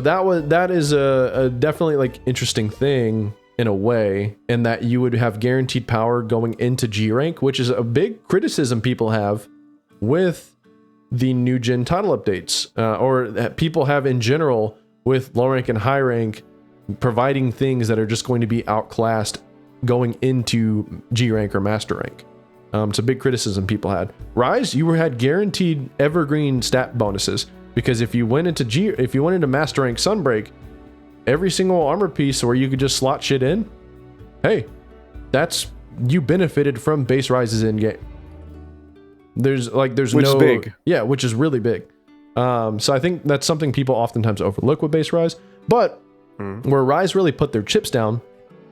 Speaker 1: that is a definitely like interesting thing in a way, in that you would have guaranteed power going into G rank, which is a big criticism people have with the new gen title updates, or that people have in general with low rank and high rank providing things that are just going to be outclassed going into G rank or master rank. It's a big criticism people had. Rise, you had guaranteed evergreen stat bonuses, because if you went into master rank Sunbreak, every single armor piece where you could just slot shit in, hey, you benefited from base Rises in game. Which is big. Yeah, which is really big. So I think that's something people oftentimes overlook with base Rise. But where Rise really put their chips down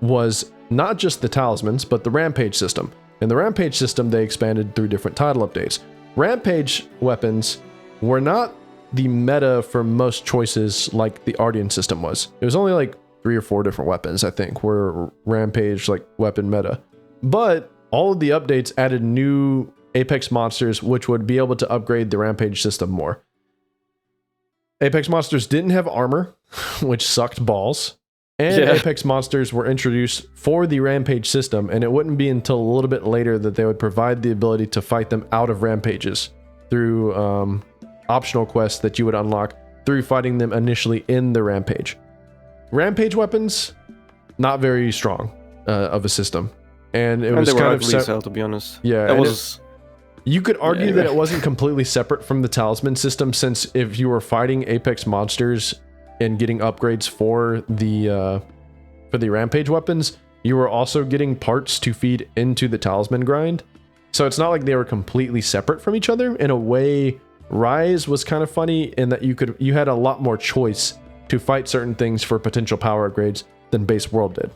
Speaker 1: was not just the talismans, but the rampage system. In the rampage system, they expanded through different title updates. Rampage weapons were not the meta for most choices like the Ardian system was. It was only like 3 or 4 different weapons, I think, were rampage like weapon meta. But all of the updates added new Apex monsters, which would be able to upgrade the rampage system more. Apex monsters didn't have armor, which sucked balls. And Apex monsters were introduced for the Rampage system, and it wouldn't be until a little bit later that they would provide the ability to fight them out of Rampages through optional quests that you would unlock through fighting them initially in the Rampage. Rampage weapons, not very strong of a system. And it was kind of
Speaker 2: set, to be honest.
Speaker 1: Yeah, you could argue that it wasn't completely separate from the Talisman system, since if you were fighting Apex monsters and getting upgrades for the Rampage weapons, you were also getting parts to feed into the Talisman grind. So it's not like they were completely separate from each other. In a way, Rise was kind of funny in that you had a lot more choice to fight certain things for potential power upgrades than Base World did.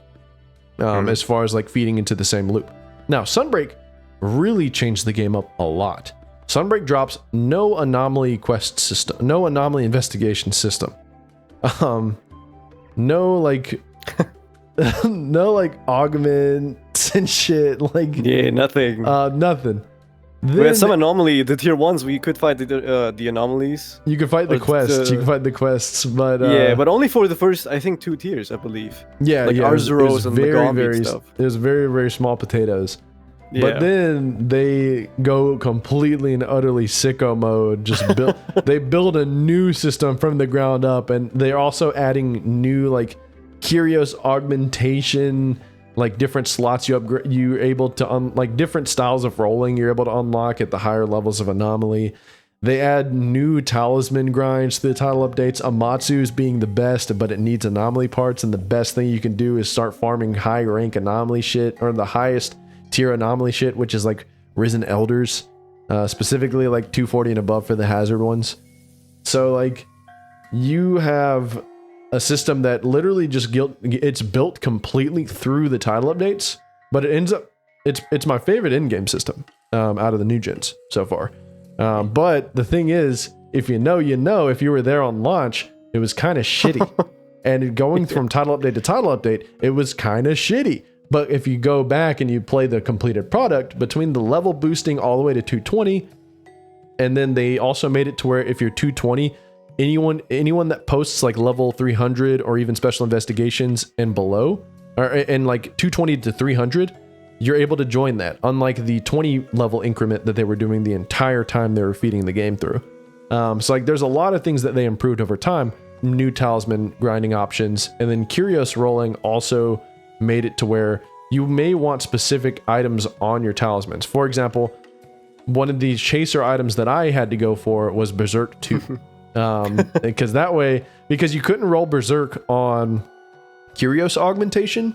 Speaker 1: As far as like feeding into the same loop. Now, Sunbreak really changed the game up a lot. Sunbreak drops no anomaly quest system, no anomaly investigation system. No like no like augments and shit. Like
Speaker 2: nothing.
Speaker 1: Nothing.
Speaker 2: We had some anomaly, the tier 1s, we could fight the anomalies.
Speaker 1: You can fight the quests, you can fight the quests, but...
Speaker 2: but only for the first, I think, 2 tiers, I believe.
Speaker 1: Yeah,
Speaker 2: like Arzuros and the Gombi stuff.
Speaker 1: It was very, very small potatoes. Yeah. But then they go completely and utterly sicko mode, they build a new system from the ground up, and they're also adding new, like, Curios augmentation... like different slots you're able to like different styles of rolling you're able to unlock at the higher levels of anomaly. They add new talisman grinds to the title updates. Amatsu's being the best, but it needs anomaly parts, and the best thing you can do is start farming high rank anomaly shit, or the highest tier anomaly shit, which is like Risen Elders, specifically like 240 and above for the hazard ones. So like you have a system that literally it's built completely through the title updates, but it ends up it's my favorite in-game system out of the new gens so far. But the thing is, if you know, if you were there on launch, it was kind of shitty. And going from title update to title update, it was kind of shitty. But if you go back and you play the completed product, between the level boosting all the way to 220, and then they also made it to where if you're 220, anyone that posts like level 300 or even special investigations and below, or and like 220 to 300, you're able to join that, unlike the 20 level increment that they were doing the entire time they were feeding the game through. So like there's a lot of things that they improved over time, new talisman grinding options, and then Curios rolling also made it to where you may want specific items on your talismans. For example, one of these chaser items that I had to go for was Berserk 2. Because you couldn't roll Berserk on Curios augmentation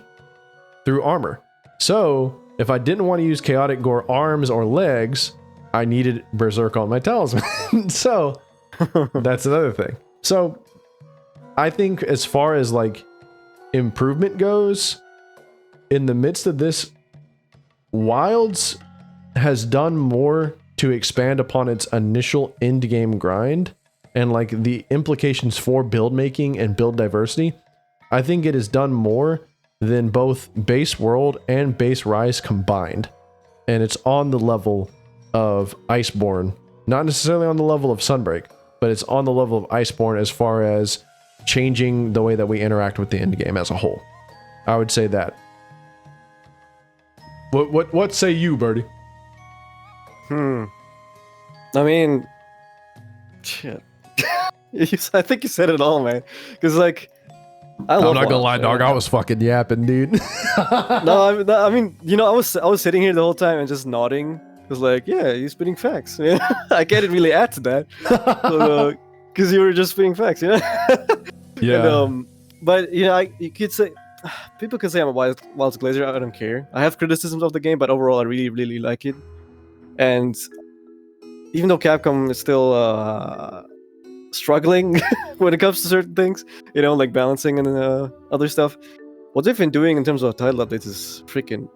Speaker 1: through armor. So if I didn't want to use Chaotic Gore arms or legs, I needed Berserk on my talisman. So that's another thing. So I think as far as like improvement goes, in the midst of this, Wilds has done more to expand upon its initial end game grind and like the implications for build making and build diversity. I think it has done more than both Base World and Base Rise combined. And it's on the level of Iceborne. Not necessarily on the level of Sunbreak, but it's on the level of Iceborne as far as changing the way that we interact with the end game as a whole. I would say that. What say you, Bertie?
Speaker 2: I mean, shit. I think you said it all, man. Because like,
Speaker 1: I'm not gonna lie, dog. I was fucking yapping, dude.
Speaker 2: No, I mean, you know, I was sitting here the whole time and just nodding. It was like, yeah, you're spitting facts. I can't really add to that, because you were just spitting facts, you know.
Speaker 1: Yeah.
Speaker 2: And, but you know, you could say, people could say I'm a Wilds Glazer. I don't care. I have criticisms of the game, but overall, I really, really like it. And even though Capcom is still struggling when it comes to certain things, you know, like balancing and other stuff, what they've been doing in terms of title updates is freaking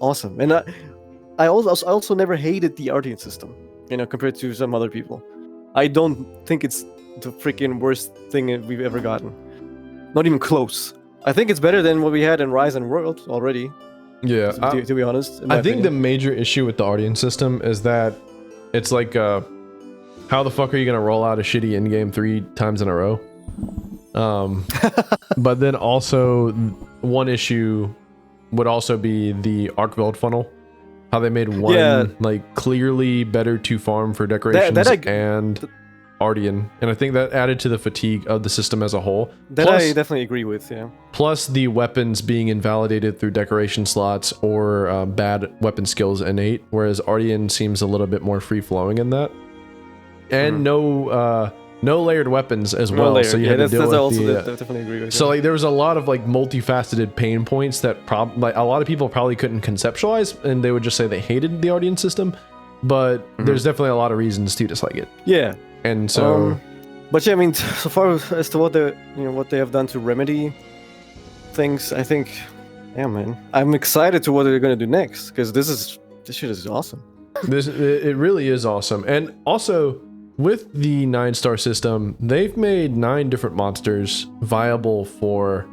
Speaker 2: awesome. And I also never hated the Artian system, you know, compared to some other people. I don't think it's the freaking worst thing we've ever gotten. Not even close. I think it's better than what we had in Rise and World already.
Speaker 1: Yeah,
Speaker 2: to be honest.
Speaker 1: I think the major issue with the Artian system is that it's like, how the fuck are you gonna roll out a shitty endgame 3 times in a row? But then also one issue would also be the Arkveld funnel. How they made one like clearly better to farm for decorations and Ardian, and I think that added to the fatigue of the system as a whole.
Speaker 2: That I definitely agree with, yeah.
Speaker 1: Plus the weapons being invalidated through decoration slots or bad weapon skills innate, whereas Ardian seems a little bit more free-flowing in that. And no layered weapons as well, so you had to deal with the...
Speaker 2: definitely agree with
Speaker 1: so like there was a lot of like multifaceted pain points that like a lot of people probably couldn't conceptualize, and they would just say they hated the Ardian system, but there's definitely a lot of reasons to dislike it.
Speaker 2: Yeah.
Speaker 1: And so,
Speaker 2: but yeah, I mean, so far as to what they have done to remedy things, I think, yeah, man, I'm excited to what they're gonna do next, because this shit is awesome.
Speaker 1: It really is awesome, and also with the 9-star system, they've made 9 different monsters viable for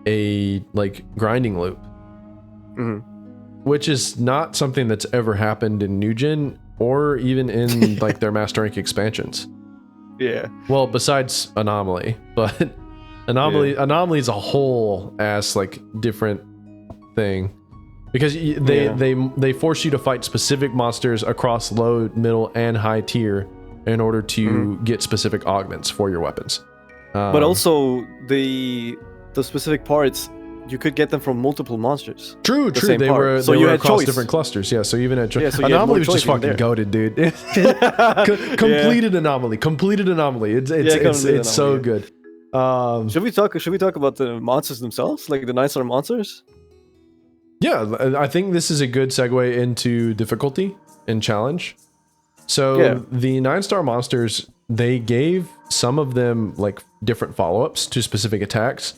Speaker 1: a like grinding loop, which is not something that's ever happened in New Gen. Or even in like their Master Rank expansions.
Speaker 2: Yeah.
Speaker 1: Well, besides Anomaly, but Anomaly is a whole ass like different thing, because they force you to fight specific monsters across low, middle, and high tier in order to get specific augments for your weapons.
Speaker 2: But also the specific parts, you could get them from multiple monsters.
Speaker 1: True. They were across different clusters. Yeah, so even at Anomaly was just fucking goated, dude. Completed Anomaly. It's so good.
Speaker 2: Should we talk about the monsters themselves, like the 9-star monsters?
Speaker 1: Yeah, I think this is a good segue into difficulty and challenge. So the 9-star monsters, they gave some of them like different follow-ups to specific attacks.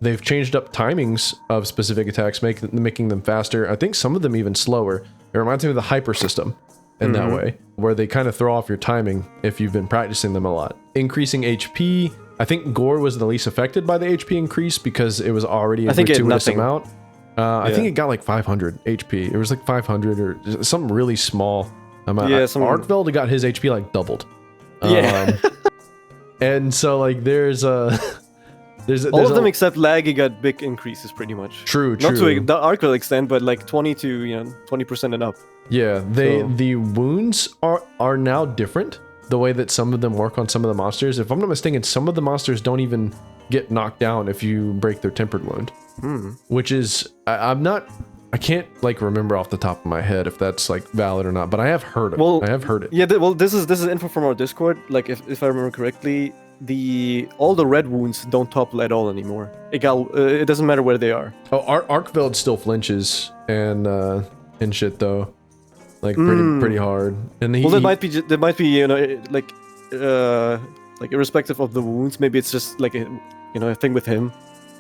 Speaker 1: They've changed up timings of specific attacks, making them faster. I think some of them even slower. It reminds me of the hyper system in that way, where they kind of throw off your timing if you've been practicing them a lot. Increasing HP. I think Gore was the least affected by the HP increase because it was already a gratuitous amount. I think it got like 500 HP. It was like 500 or something really small amount. Yeah, Arkveld got his HP like doubled. And so like there's all of them except Laggy got big increases pretty much. True. Not to the Arkveld extent, but like 20% and up. Yeah, the wounds are now different. The way that some of them work on some of the monsters. If I'm not mistaken, some of the monsters don't even get knocked down if you break their tempered wound. Which is I can't like remember off the top of my head if that's like valid or not, but I have heard it. Yeah, this is info from our Discord. Like if I remember correctly, all the red wounds don't topple at all anymore. It doesn't matter where they are. Oh, Arkveld still flinches and shit though, like pretty hard. And that might be like irrespective of the wounds. Maybe it's just like a thing with him,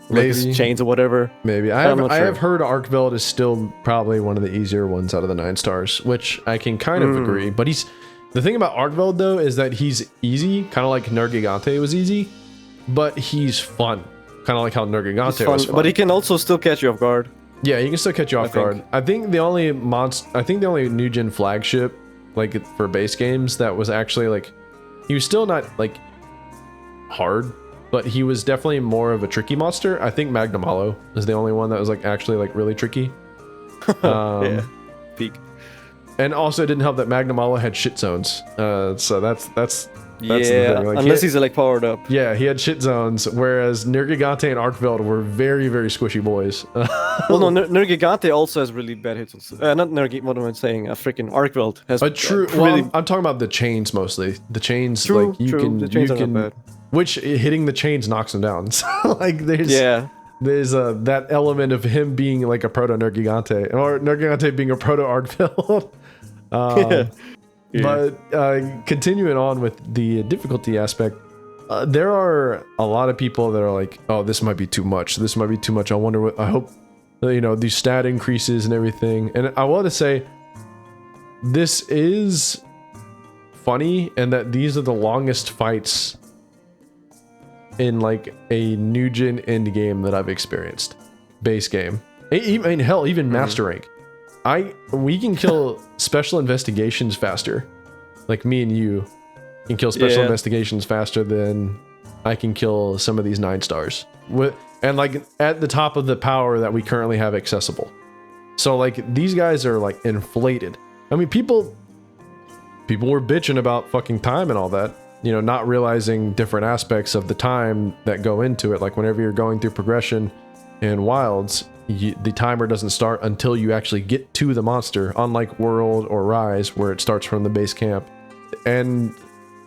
Speaker 1: like his chains or whatever. Maybe I have heard Arkveld is still probably one of the easier ones out of the 9 stars, which I can kind of agree. But the thing about Arkveld, though, is that he's easy, kind of like Nergigante was easy, but he's fun. Kind of like how Nergigante was fun. But he can also still catch you off guard. Yeah, he can still catch you off guard. I think the only New Gen flagship, like for base games, that was actually like, he was still not like hard, but he was definitely more of a tricky monster. I think Magnamalo is the only one that was like actually like really tricky. Yeah, peak. And also, it didn't help that Magnamalo had shit zones. So that's the thing. Like, unless he's like powered up. Yeah, he had shit zones, whereas Nergigante and Arkveld were very, very squishy boys. Well, no, Nergigante also has really bad hits. Not Nergigante. What am I saying? Freaking Arkveld has. True. Really... Well, I'm talking about the chains mostly. The chains, like you can. Which hitting the chains knocks him down. So like there's that element of him being like a proto Nergigante, or Nergigante being a proto Arkveld. But continuing on with the difficulty aspect, there are a lot of people that are like, oh, this might be too much. This might be too much. I hope, these stat increases and everything. And I want to say, this is funny, and that these are the longest fights in like a New Gen Endgame that I've experienced. Base game. Even Master Rank. We can kill special investigations faster. Like me and you can kill special investigations faster than I can kill some of these 9 stars. And like at the top of the power that we currently have accessible. So like these guys are like inflated. I mean, people were bitching about fucking time and all that, you know, not realizing different aspects of the time that go into it. Like whenever you're going through progression in Wilds, the timer doesn't start until you actually get to the monster, unlike World or Rise where it starts from the base camp. And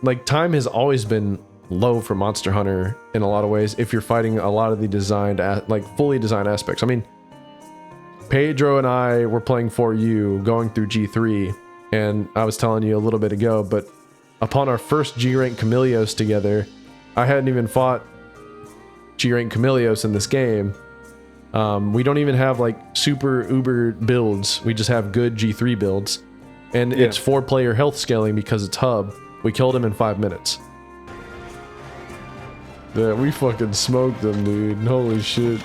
Speaker 1: like time has always been low for Monster Hunter in a lot of ways if you're fighting a lot of the designed, like fully designed aspects. I mean, Pedro and I were playing for you going through G3, and I was telling you a little bit ago, but upon our first G-rank Camelios together, I hadn't even fought G-rank Camelios in this game. We don't even have like super uber builds. We just have good G3 builds, and it's 4-player health scaling because it's hub. We killed him in 5 minutes. Yeah, we fucking smoked them, dude. Holy shit.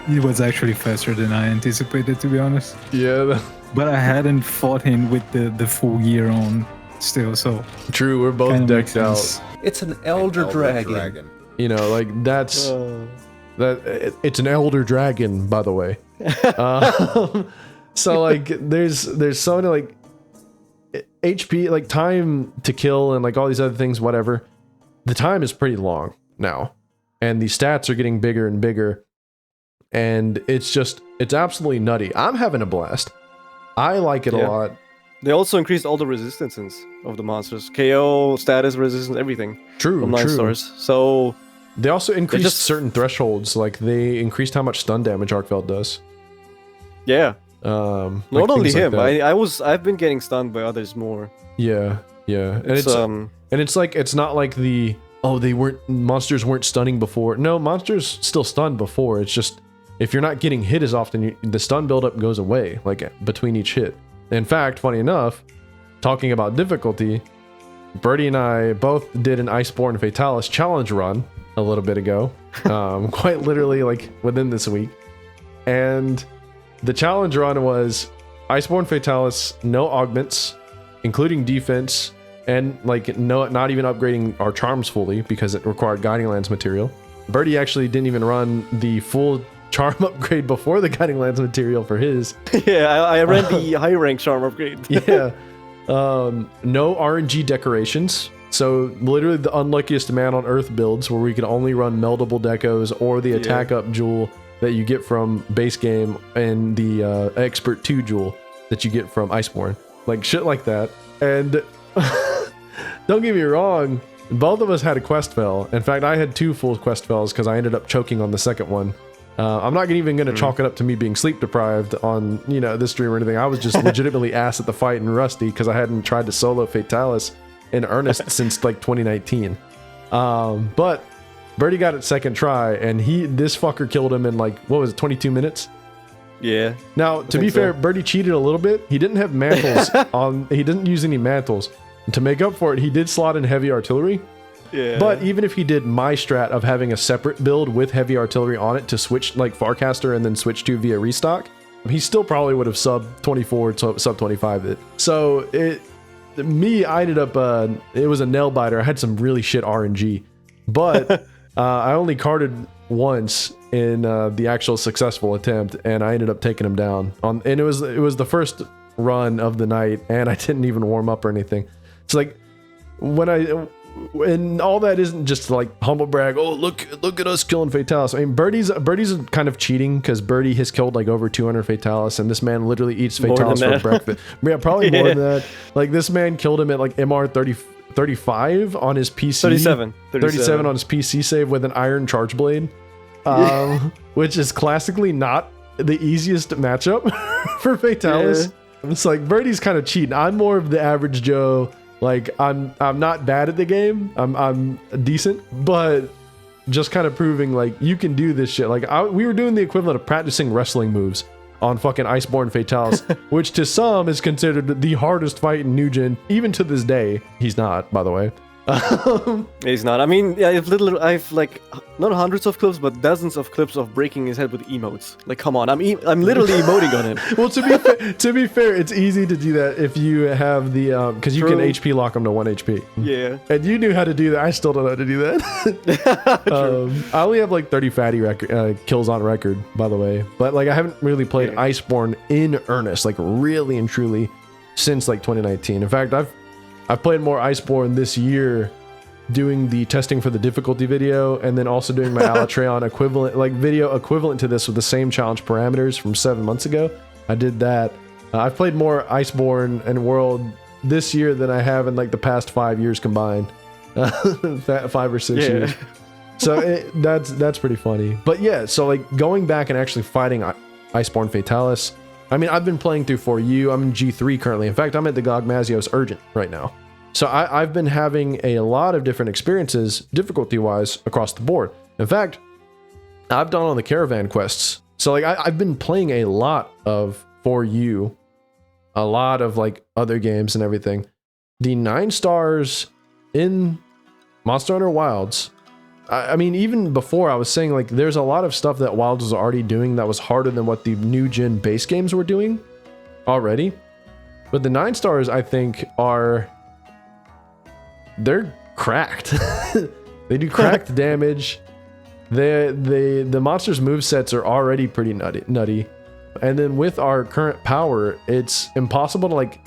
Speaker 3: It was actually faster than I anticipated, to be honest.
Speaker 1: Yeah.
Speaker 3: But I hadn't fought him with the full gear on still, so...
Speaker 1: True, we're both decked out.
Speaker 4: It's an elder dragon.
Speaker 1: You know, like, that's... it's an elder dragon, by the way. So, like, there's so many, like... HP, like, time to kill and, like, all these other things, whatever. The time is pretty long now. And the stats are getting bigger and bigger. And it's absolutely nutty. I'm having a blast. I like it a lot.
Speaker 2: They also increased all the resistances of the monsters. KO, status, resistance, everything.
Speaker 1: True,
Speaker 2: from 9 stars. So...
Speaker 1: They also increased certain thresholds. Like, they increased how much stun damage Arkfeld does.
Speaker 2: Yeah.
Speaker 1: Like
Speaker 2: not only him.
Speaker 1: Like
Speaker 2: I've been getting stunned by others more.
Speaker 1: Yeah, yeah. And it's like, it's not like monsters weren't stunning before. No, monsters still stunned before. It's just, if you're not getting hit as often, the stun buildup goes away, like, between each hit. In fact, funny enough, talking about difficulty, Berti and I both did an Iceborne Fatalis Challenge Run a little bit ago. Quite literally, like, within this week. And the challenge run was Iceborne Fatalis, no augments, including defense, and, like, not even upgrading our charms fully because it required Guiding Lands material. Berti actually didn't even run the full charm upgrade before the Guiding Lands material for his.
Speaker 2: Yeah, I ran the high rank charm upgrade.
Speaker 1: Yeah. No RNG decorations. So literally the unluckiest man on earth builds where we can only run meldable decos or the attack up jewel that you get from base game and the expert 2 jewel that you get from Iceborne. Like shit like that. And don't get me wrong, both of us had a quest fail. In fact, I had 2 full quest fails because I ended up choking on the second one. I'm not even going to chalk it up to me being sleep deprived on, you know, this stream or anything. I was just legitimately ass at the fight and rusty because I hadn't tried to solo Fatalis in earnest since like 2019. But Berti got it second try, and this fucker killed him in like, what was it, 22 minutes?
Speaker 2: Yeah.
Speaker 1: Now, to be fair, Berti cheated a little bit. He didn't have mantles he didn't use any mantles. And to make up for it, he did slot in heavy artillery.
Speaker 2: Yeah.
Speaker 1: But even if he did my strat of having a separate build with heavy artillery on it to switch like Farcaster and then switch to via restock, he still probably would have sub 24, sub 25 it. So I ended up, it was a nail biter. I had some really shit RNG, but I only carded once in the actual successful attempt, and I ended up taking him down. And it was the first run of the night, and I didn't even warm up or anything. It's like and all that isn't just to, like, humble brag. Oh, look at us killing Fatalis. I mean, Berti's kind of cheating because Berti has killed like over 200 Fatalis, and this man literally eats Fatalis for breakfast. Yeah, probably more than that. Like, this man killed him at like MR 35 on his PC. 37 on his PC save with an iron charge blade, which is classically not the easiest matchup for Fatalis. Yeah. It's like Berti's kind of cheating. I'm more of the average Joe. Like, I'm not bad at the game. I'm decent, but just kind of proving like you can do this shit. Like we were doing the equivalent of practicing wrestling moves on fucking Iceborne Fatalis, which to some is considered the hardest fight in New Gen, even to this day. He's not, by the way.
Speaker 2: He's not. I mean, yeah, I've like not hundreds of clips, but dozens of clips of breaking his head with emotes. Like, come on, I'm literally emoting on him.
Speaker 1: Well, to be fair, it's easy to do that if you have the because you can HP lock him to 1 HP.
Speaker 2: Yeah.
Speaker 1: And you knew how to do that. I still don't know how to do that. I only have like 30 fatty kills on record, by the way. But like I haven't really played Iceborne in earnest, like really and truly, since like 2019. In fact, I've played more Iceborne this year doing the testing for the difficulty video and then also doing my Alatreon equivalent, like video equivalent to this with the same challenge parameters from 7 months ago. I did that. I've played more Iceborne and World this year than I have in like the past 5 years combined. 5 or 6 years. So that's pretty funny. But yeah, so like going back and actually fighting Iceborne Fatalis. I mean, I've been playing through 4U. I'm in G3 currently. In fact, I'm at the Gogmazios Urgent right now. So I've been having a lot of different experiences, difficulty-wise, across the board. In fact, I've done all the caravan quests. So like I've been playing a lot of 4U, a lot of like other games and everything. The 9 stars in Monster Hunter Wilds. I mean, even before I was saying like there's a lot of stuff that Wilds was already doing that was harder than what the new gen base games were doing already. But the 9 stars, I think, they're cracked. They do cracked damage. The monsters' movesets are already pretty nutty. And then with our current power, it's impossible to like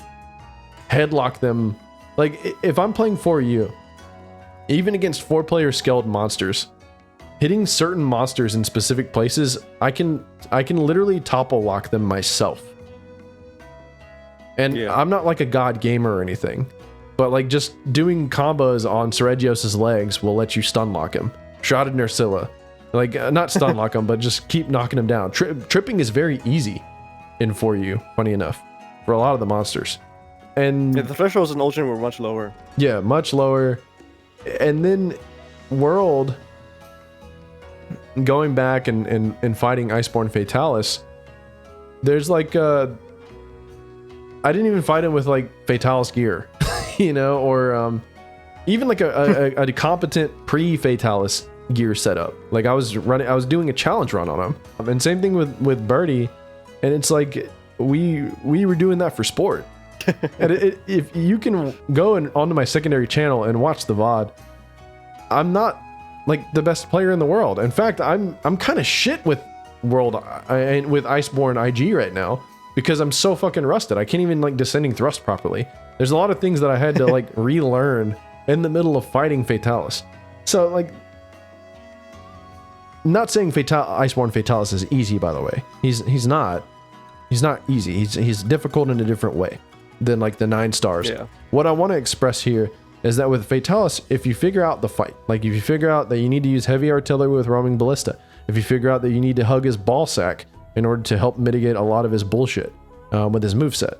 Speaker 1: headlock them. Like if I'm playing 4U, even against 4-player scaled monsters, hitting certain monsters in specific places, I can literally topple lock them myself. And I'm not like a god gamer or anything, but like just doing combos on Seregios' legs will let you stun lock him. Shrouded Nerscylla. Like, not stun lock him, but just keep knocking him down. Tripping is very easy in 4U, funny enough, for a lot of the monsters. And
Speaker 2: the thresholds in Ultra were much lower. Yeah,
Speaker 1: much lower. And then World, going back and fighting Iceborne Fatalis, there's like I didn't even fight him with like Fatalis gear, you know, or even like a competent pre-Fatalis gear setup. Like I was doing a challenge run on him, and same thing with Berti, and it's like we were doing that for sport. And if you can go onto my secondary channel and watch the VOD, I'm not like the best player in the world. In fact, I'm kind of shit with World and with Iceborne IG right now because I'm so fucking rusted. I can't even like descending thrust properly. There's a lot of things that I had to like relearn in the middle of fighting Fatalis. So like, not saying Iceborne Fatalis is easy, by the way. He's not easy. He's difficult in a different way than like the 9 stars.
Speaker 2: Yeah.
Speaker 1: What I want to express here is that with Fatalis, if you figure out the fight, like if you figure out that you need to use heavy artillery with roaming ballista, if you figure out that you need to hug his ball sack in order to help mitigate a lot of his bullshit with his moveset,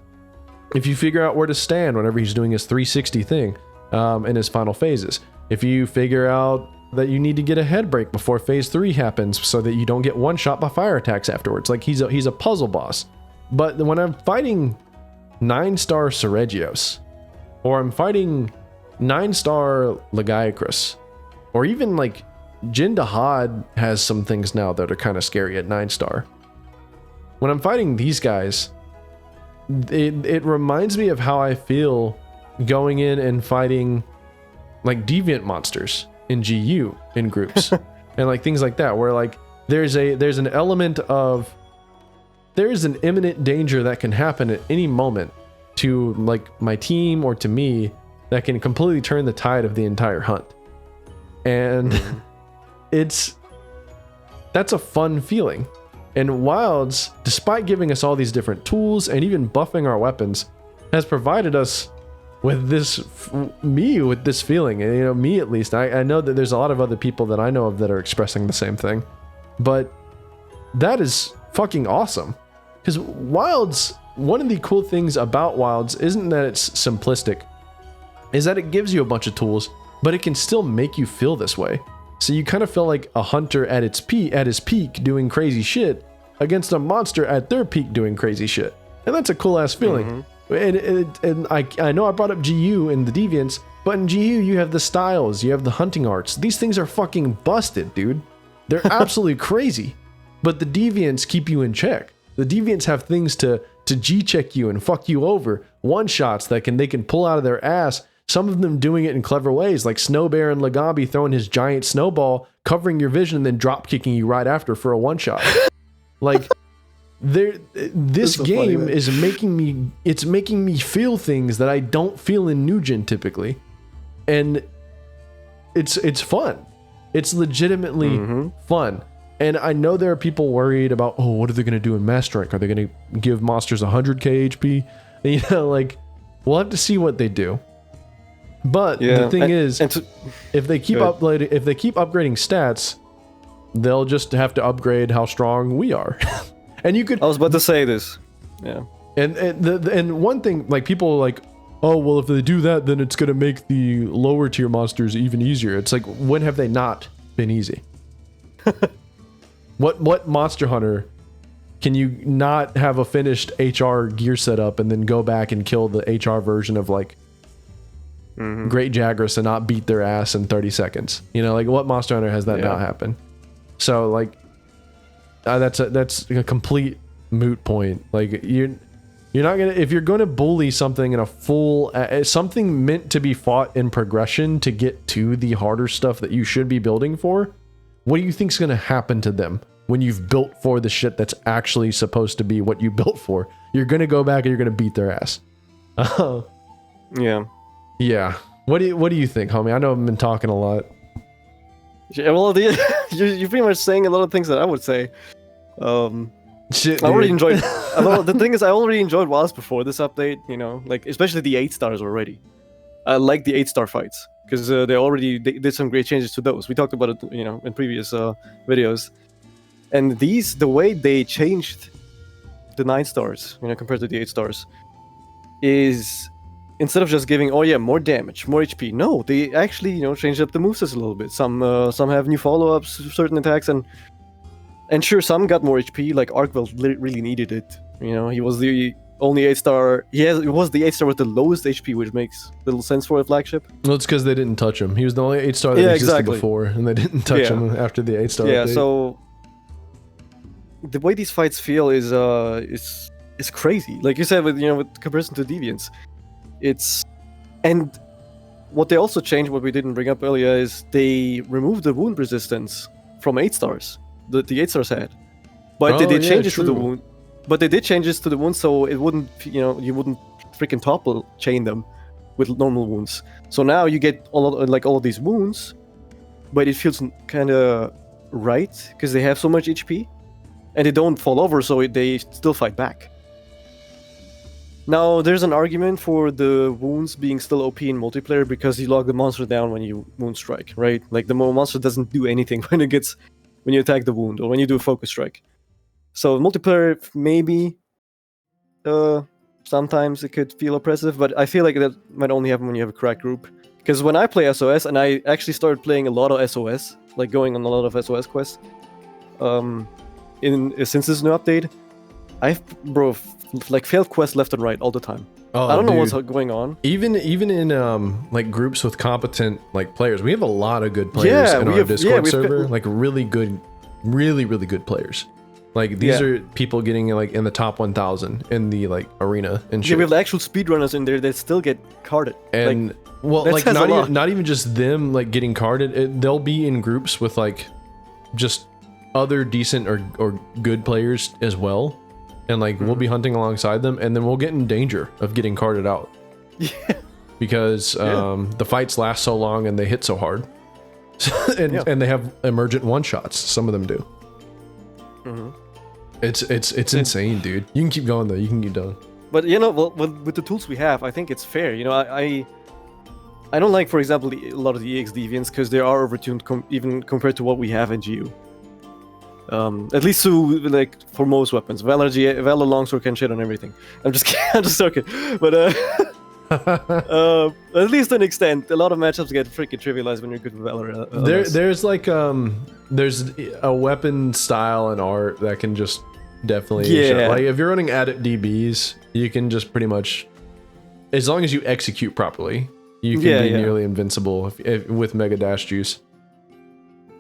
Speaker 1: if you figure out where to stand whenever he's doing his 360 thing in his final phases, if you figure out that you need to get a head break before phase 3 happens so that you don't get one shot by fire attacks afterwards, like he's a puzzle boss. But when I'm fighting 9-star Seregios, or I'm fighting 9-star Lagiacrus, or even like Jin Dahad has some things now that are kind of scary at 9-star. When I'm fighting these guys, it reminds me of how I feel going in and fighting like deviant monsters in GU in groups and like things like that, where like there's an element of there is an imminent danger that can happen at any moment to like my team or to me that can completely turn the tide of the entire hunt. And that's a fun feeling. And Wilds, despite giving us all these different tools and even buffing our weapons, has provided us with this feeling. And you know, me at least, I know that there's a lot of other people that I know of that are expressing the same thing, but that is fucking awesome. Because Wilds, one of the cool things about Wilds isn't that it's simplistic, is that it gives you a bunch of tools, but it can still make you feel this way. So you kind of feel like a hunter at his peak doing crazy shit against a monster at their peak doing crazy shit. And that's a cool ass feeling. And I know I brought up GU and the Deviants, But in GU, you have the styles, you have the hunting arts. These things are fucking busted, dude. They're absolutely crazy. But the deviants keep you in check. The deviants have things to G-check you and fuck you over. One-shots that they can pull out of their ass. Some of them doing it in clever ways, like Snow Bear and Lagabi throwing his giant snowball, covering your vision, and then drop-kicking you right after for a one-shot. Like, this game is making me feel things that I don't feel in New Gen typically. And it's fun. It's legitimately fun. And I know there are people worried about, oh, what are they going to do in Master Rank? Are they going to give monsters 100k HP? And, you know, like, we'll have to see what they do. But the thing is, if they keep upgrading stats, they'll just have to upgrade how strong we are. And you could.
Speaker 2: I was about to say this. Yeah.
Speaker 1: And one thing, like, people are like, oh, well, if they do that, then it's going to make the lower tier monsters even easier. It's like, when have they not been easy? What Monster Hunter can you not have a finished HR gear setup and then go back and kill the HR version of, like, Great Jagras and not beat their ass in 30 seconds? You know, like, what Monster Hunter has that not happen? So, like, that's a complete moot point. Like, you're not gonna, if you're gonna bully something in a full something meant to be fought in progression to get to the harder stuff that you should be building for. What do you think's gonna happen to them when you've built for the shit that's actually supposed to be what you built for? You're gonna go back and you're gonna beat their ass.
Speaker 2: Yeah.
Speaker 1: Yeah. What do you think, homie? I know I've been talking a lot.
Speaker 2: Yeah, well, you're pretty much saying a lot of things that I would say.
Speaker 1: Shit,
Speaker 2: I already enjoyed. The thing is, I already enjoyed WoWs before this update. You know, like, especially the 8 stars already. I like the 8-star fights because they did some great changes to those. We talked about it, you know, in previous videos. And the way they changed the 9 stars, you know, compared to the 8 stars, is instead of just giving, more damage, more HP. No, they actually, you know, changed up the movesets a little bit. Some have new follow-ups, certain attacks, and sure, some got more HP. Like Arkveld really needed it. You know, he was the only 8-star. It was the 8-star with the lowest HP, which makes little sense for a flagship.
Speaker 1: Well, it's because they didn't touch him. He was the only 8-star that existed before, and they didn't touch him after the 8-star.
Speaker 2: Yeah,
Speaker 1: update.
Speaker 2: So the way these fights feel is crazy. Like you said, with comparison to Deviants, and what they also changed, what we didn't bring up earlier, is they removed the wound resistance from 8 stars. The 8 stars had, but they did changes to the wound. But they did changes to the wound, so it wouldn't, you wouldn't freaking topple chain them with normal wounds. So now you get all of these wounds, but it feels kind of right because they have so much HP, and they don't fall over, so they still fight back. Now, there's an argument for the wounds being still OP in multiplayer because you lock the monster down when you wound strike, right? Like, the monster doesn't do anything when you attack the wound or when you do a focus strike. So multiplayer, maybe sometimes it could feel oppressive, but I feel like that might only happen when you have a crack group. Because when I play SOS, and I actually started playing a lot of SOS, like going on a lot of SOS quests, since this new update, I've failed quests left and right all the time. I don't know what's going on.
Speaker 1: Even in like groups with competent like players, we have a lot of good players in our Discord server. Like really good players. Like these are people getting like in the top 1,000 in the like arena and shit.
Speaker 2: Yeah, we have the actual speedrunners in there that still get carded.
Speaker 1: And not even just them like getting carded. They'll be in groups with like just other decent or good players as well. And like we'll be hunting alongside them, and then we'll get in danger of getting carded out. Yeah. Because the fights last so long and they hit so hard, and they have emergent one shots. Some of them do. It's insane, dude. You can keep going though. You can keep going.
Speaker 2: But with the tools we have, I think it's fair. I don't like, for example, a lot of the EX deviants because they are overtuned even compared to what we have in GU. At least for most weapons. Valor longsword can shit on everything. I'm just joking. But at least to an extent, a lot of matchups get freaking trivialized when you're good with Valor.
Speaker 1: There's a weapon style and art that can just definitely like if you're running adept DBs, you can just pretty much, as long as you execute properly, you can be nearly invincible with Mega Dash Juice.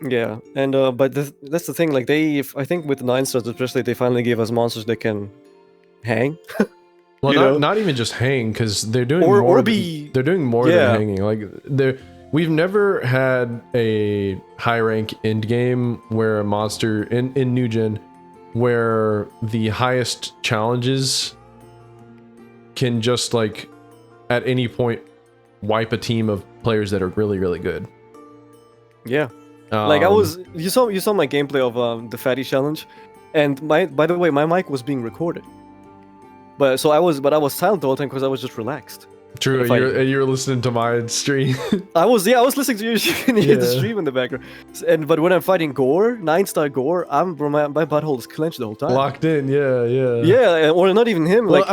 Speaker 2: Yeah, and but that's the thing. Like I think with 9 stars especially, they finally gave us monsters that can hang.
Speaker 1: Well, not even just hang, because they're doing they're doing more than hanging. Like we've never had a high rank end game where a monster in new gen where the highest challenges can just like at any point wipe a team of players that are really, really good.
Speaker 2: Yeah. Like you saw my gameplay of the Fatty Challenge, and by the way, my mic was being recorded. But I was silent the whole time because I was just relaxed.
Speaker 1: True, you were listening to my stream.
Speaker 2: I was listening to you. You can hear the stream in the background. But when I'm fighting Gore, 9-star Gore, my butthole is clenched the whole time.
Speaker 1: Locked in, yeah.
Speaker 2: Yeah, or not even him.
Speaker 1: Well,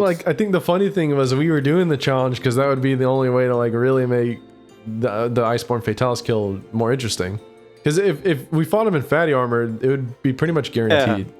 Speaker 2: like
Speaker 1: I think the funny thing was we were doing the challenge because that would be the only way to like really make the Iceborne Fatalis kill more interesting. Because if we fought him in fatty armor, it would be pretty much guaranteed.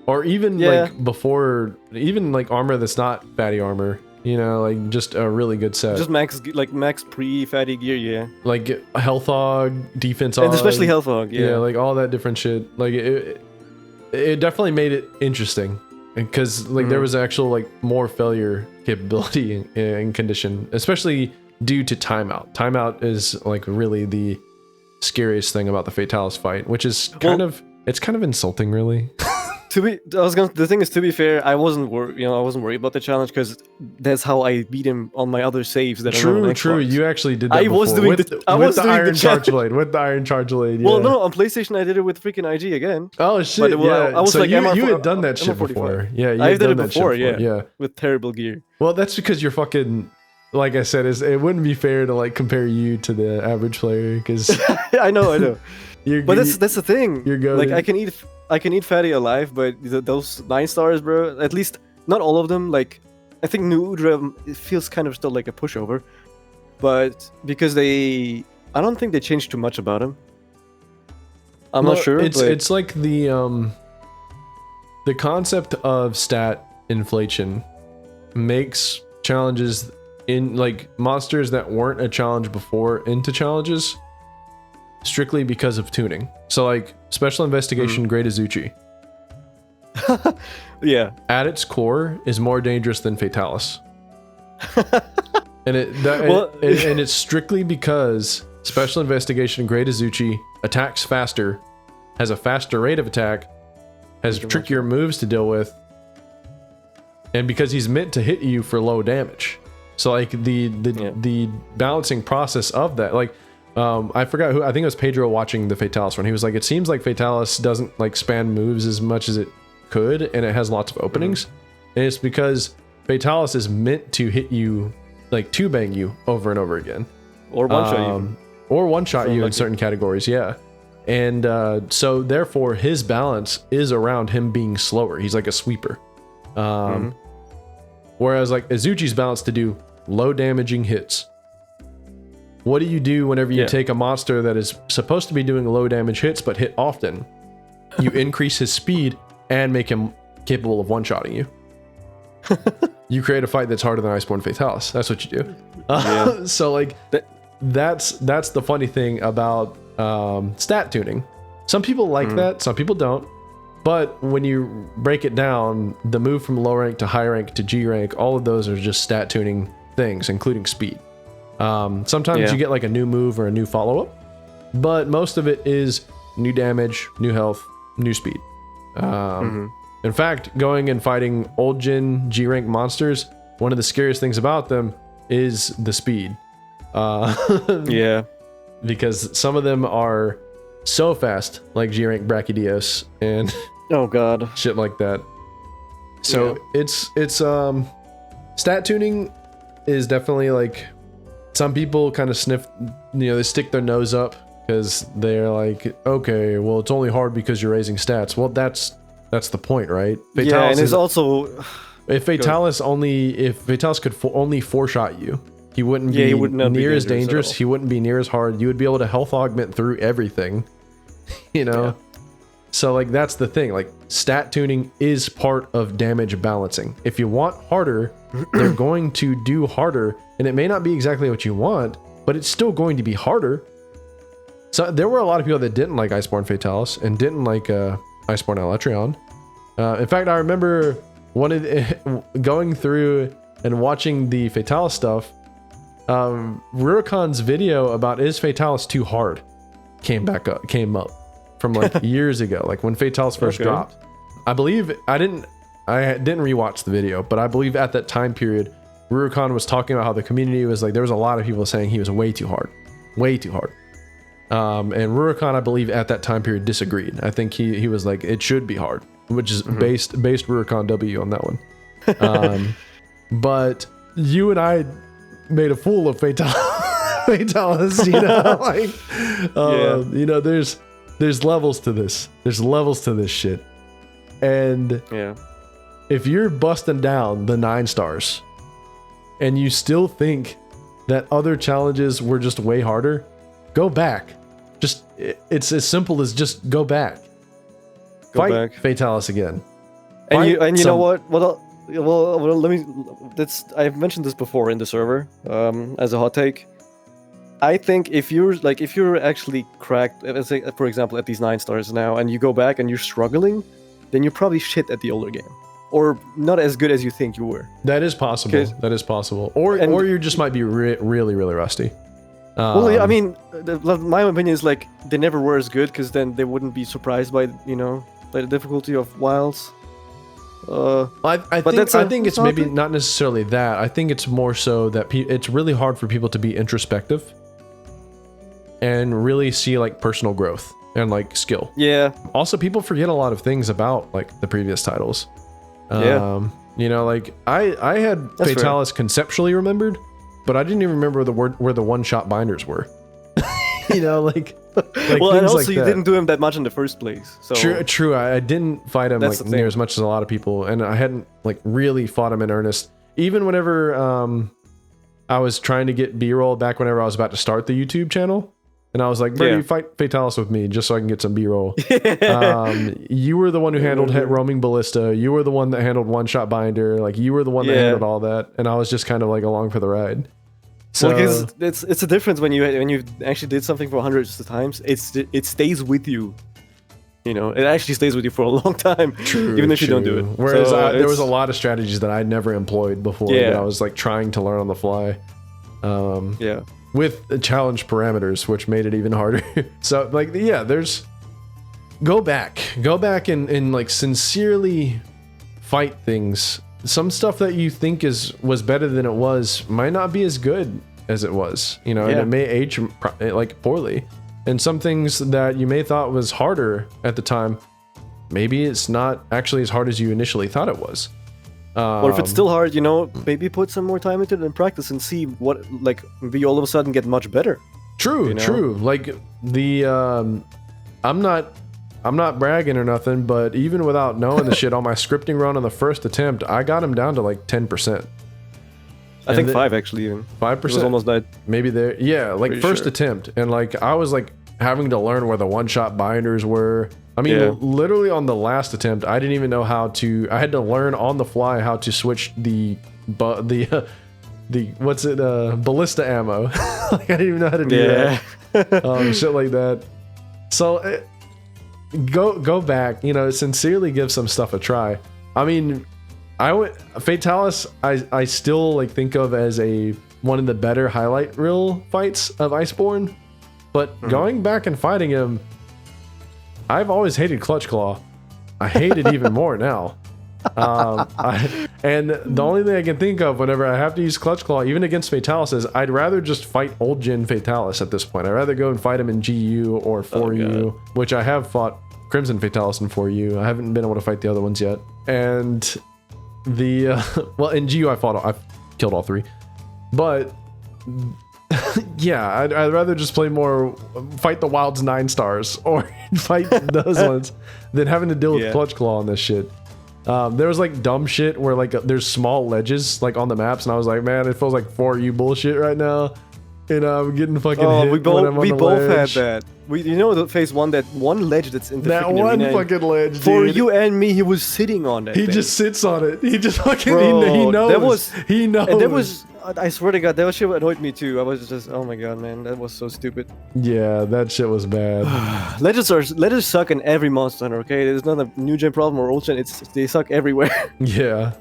Speaker 1: Or even like before, even like armor that's not fatty armor, you know, like just a really good set.
Speaker 2: Just max pre-fatty gear, yeah.
Speaker 1: Like health hog, defense hog.
Speaker 2: And especially health hog, yeah.
Speaker 1: Yeah, like all that different shit. Like it definitely made it interesting. Because like there was actual like more failure capability in condition, especially due to timeout. Timeout is like really the scariest thing about the Fatalis fight, which is kind of insulting, really.
Speaker 2: The thing is, to be fair, I wasn't worried about the challenge because that's how I beat him on my other saves. That
Speaker 1: True. You actually did that.
Speaker 2: I was doing
Speaker 1: with the iron charge blade. With the iron charge blade. Yeah.
Speaker 2: Well, no, on PlayStation I did it with freaking IG again.
Speaker 1: Oh shit! I was so like, you had done that shit before. Yeah,
Speaker 2: I've done it before. Yeah, with terrible gear.
Speaker 1: Well, that's because you're fucking. Like I said, it wouldn't be fair to like compare you to the average player because
Speaker 2: I know. But that's the thing.
Speaker 1: You're good.
Speaker 2: Like I can eat fatty alive, but those 9 stars, bro. At least not all of them. Like I think New Udra, it feels kind of still like a pushover, but because I don't think they changed too much about him. I'm not sure.
Speaker 1: It's like the concept of stat inflation makes challenges in like monsters that weren't a challenge before into challenges strictly because of tuning. So like special investigation Great Azuchi.
Speaker 2: Yeah.
Speaker 1: At its core is more dangerous than Fatalis. And it's strictly because special investigation Great Azuchi attacks faster, has a faster rate of attack, has trickier moves to deal with, and because he's meant to hit you for low damage. So like the balancing process of that, like I forgot who, I think it was Pedro watching the Fatalis run. He was like, it seems like Fatalis doesn't like span moves as much as it could, and it has lots of openings. And it's because Fatalis is meant to hit you, like to bang you over and over again,
Speaker 2: or one shot even,
Speaker 1: or one shot you in certain categories. Yeah, and so therefore his balance is around him being slower. He's like a sweeper. Whereas like Azuchi's balance to do low damaging hits. What do you do whenever you take a monster that is supposed to be doing low damage hits but hit often? You increase his speed and make him capable of one-shotting you. You create a fight that's harder than Iceborne Fatalis. That's what you do. So like that's the funny thing about stat tuning. Some people like that, some people don't. But when you break it down, the move from low rank to high rank to G rank, all of those are just stat tuning things, including speed. Sometimes you get like a new move or a new follow-up, but most of it is new damage, new health, new speed. In fact, going and fighting old gen G rank monsters, one of the scariest things about them is the speed. Because some of them are so fast, like G rank Brachydios and
Speaker 2: oh god,
Speaker 1: shit like that. So it's stat tuning is definitely like, some people kind of sniff, they stick their nose up because they're like, okay, well it's only hard because you're raising stats. Well, that's the point, right?
Speaker 2: Fatalis and it's also
Speaker 1: if Fatalis could only 4-shot you, he wouldn't be near as dangerous. He wouldn't be near as hard. You would be able to health augment through everything, So like that's the thing. Like stat tuning is part of damage balancing. If you want harder, they're going to do harder, and it may not be exactly what you want, but it's still going to be harder. So there were a lot of people that didn't like Iceborne Fatalis and didn't like Iceborne Elytrion. In fact, I remember going through and watching the Fatalis stuff. Rurikon's video about is Fatalis too hard came up from like years ago, like when Fatalis first dropped. I believe I didn't rewatch the video, but I believe at that time period, Rurikon was talking about how the community was like, there was a lot of people saying he was way too hard. And Rurikon, I believe at that time period disagreed. I think he was like, it should be hard, which is based Rurikon W on that one. But you and I made a fool of Fatalis, you know, like, you know, there's levels to this. There's levels to this shit. And if you're busting down the 9 stars and you still think that other challenges were just way harder, go back. Just, it's as simple as just go back. Fight Fatalis again.
Speaker 2: And you know what? Well, let me. I've mentioned this before in the server as a hot take. I think if you're actually cracked, let's say, for example, at these 9 stars now, and you go back and you're struggling, then you're probably shit at the older game, or not as good as you think you were.
Speaker 1: That is possible. That is possible. Or you just might be really rusty.
Speaker 2: Well, I mean, my opinion is like they never were as good, because then they wouldn't be surprised by the difficulty of wilds.
Speaker 1: I think it's maybe not necessarily that. I think it's more so that it's really hard for people to be introspective and really see like personal growth and like skill.
Speaker 2: Yeah.
Speaker 1: Also, people forget a lot of things about like the previous titles. You know, like I had Fatalis conceptually remembered, but I didn't even remember where the one-shot binders were. You know, like
Speaker 2: well, and also you didn't do him that much in the first place. So
Speaker 1: true. I didn't fight him like near as much as a lot of people, and I hadn't like really fought him in earnest. Even whenever I was trying to get B-roll back whenever I was about to start the YouTube channel, and I was like, "Berti, fight Fatalis with me just so I can get some B-roll." You were the one who handled roaming ballista. You were the one that handled one-shot binder. Like you were the one that handled all that, and I was just kind of like along for the ride. So
Speaker 2: because it's a difference when you actually did something for hundreds of times. It stays with you. You know, it actually stays with you for a long time, even if you don't do it.
Speaker 1: Whereas there was a lot of strategies that I'd never employed before that I was like trying to learn on the fly. With the challenge parameters, which made it even harder. So like, there's go back and like sincerely fight things. Some stuff that you think was better than it was might not be as good as it was, you know, and it may age like poorly. And some things that you may thought was harder at the time, maybe it's not actually as hard as you initially thought it was.
Speaker 2: Or if it's still hard, you know, maybe put some more time into it and practice and see what, like, maybe all of a sudden get much better.
Speaker 1: True. Like the I'm not bragging or nothing, but even without knowing the shit on my scripting run on the first attempt, I got him down to like 10%.
Speaker 2: I think 5 actually, even
Speaker 1: 5%.
Speaker 2: Was almost died.
Speaker 1: Maybe there, like pretty first attempt, and like I was like having to learn where the one-shot binders were. I mean, literally on the last attempt, I didn't even know how to. I had to learn on the fly how to switch the what's it ballista ammo. Like I didn't even know how to do that. Shit like that. So. Go back, you know, sincerely give some stuff a try. I mean, Fatalis, I still like think of as one of the better highlight reel fights of Iceborne, but going back and fighting him, I've always hated Clutch Claw. I hate it even more now. And the only thing I can think of whenever I have to use Clutch Claw, even against Fatalis, is I'd rather just fight old gen Fatalis at this point. I'd rather go and fight him in GU or 4U, which I have fought Crimson Fatalis in 4U. I haven't been able to fight the other ones yet. And the well, in GU I've killed all 3, but I'd rather just play more, fight the Wilds 9 stars or fight those ones than having to deal with Clutch Claw on this shit. There was like dumb shit where like there's small ledges like on the maps, and I was like, man, it feels like 4U bullshit right now. And I'm getting fucking hit.
Speaker 2: We both had that. the phase 1, that one ledge that's in the
Speaker 1: That
Speaker 2: freaking
Speaker 1: one
Speaker 2: arena,
Speaker 1: fucking ledge,
Speaker 2: for
Speaker 1: dude.
Speaker 2: you and me, he was sitting on that
Speaker 1: He
Speaker 2: thing.
Speaker 1: just sits on it. He just fucking,
Speaker 2: Bro,
Speaker 1: he knows.
Speaker 2: that was-
Speaker 1: he knows.
Speaker 2: And that was, I swear to God, that shit annoyed me too. I was just, oh my God, man, that was so stupid.
Speaker 1: Yeah, that shit was bad.
Speaker 2: Ledges suck in every Monster Hunter, okay? It's not a new gen problem or old gen, they suck everywhere.
Speaker 1: Yeah.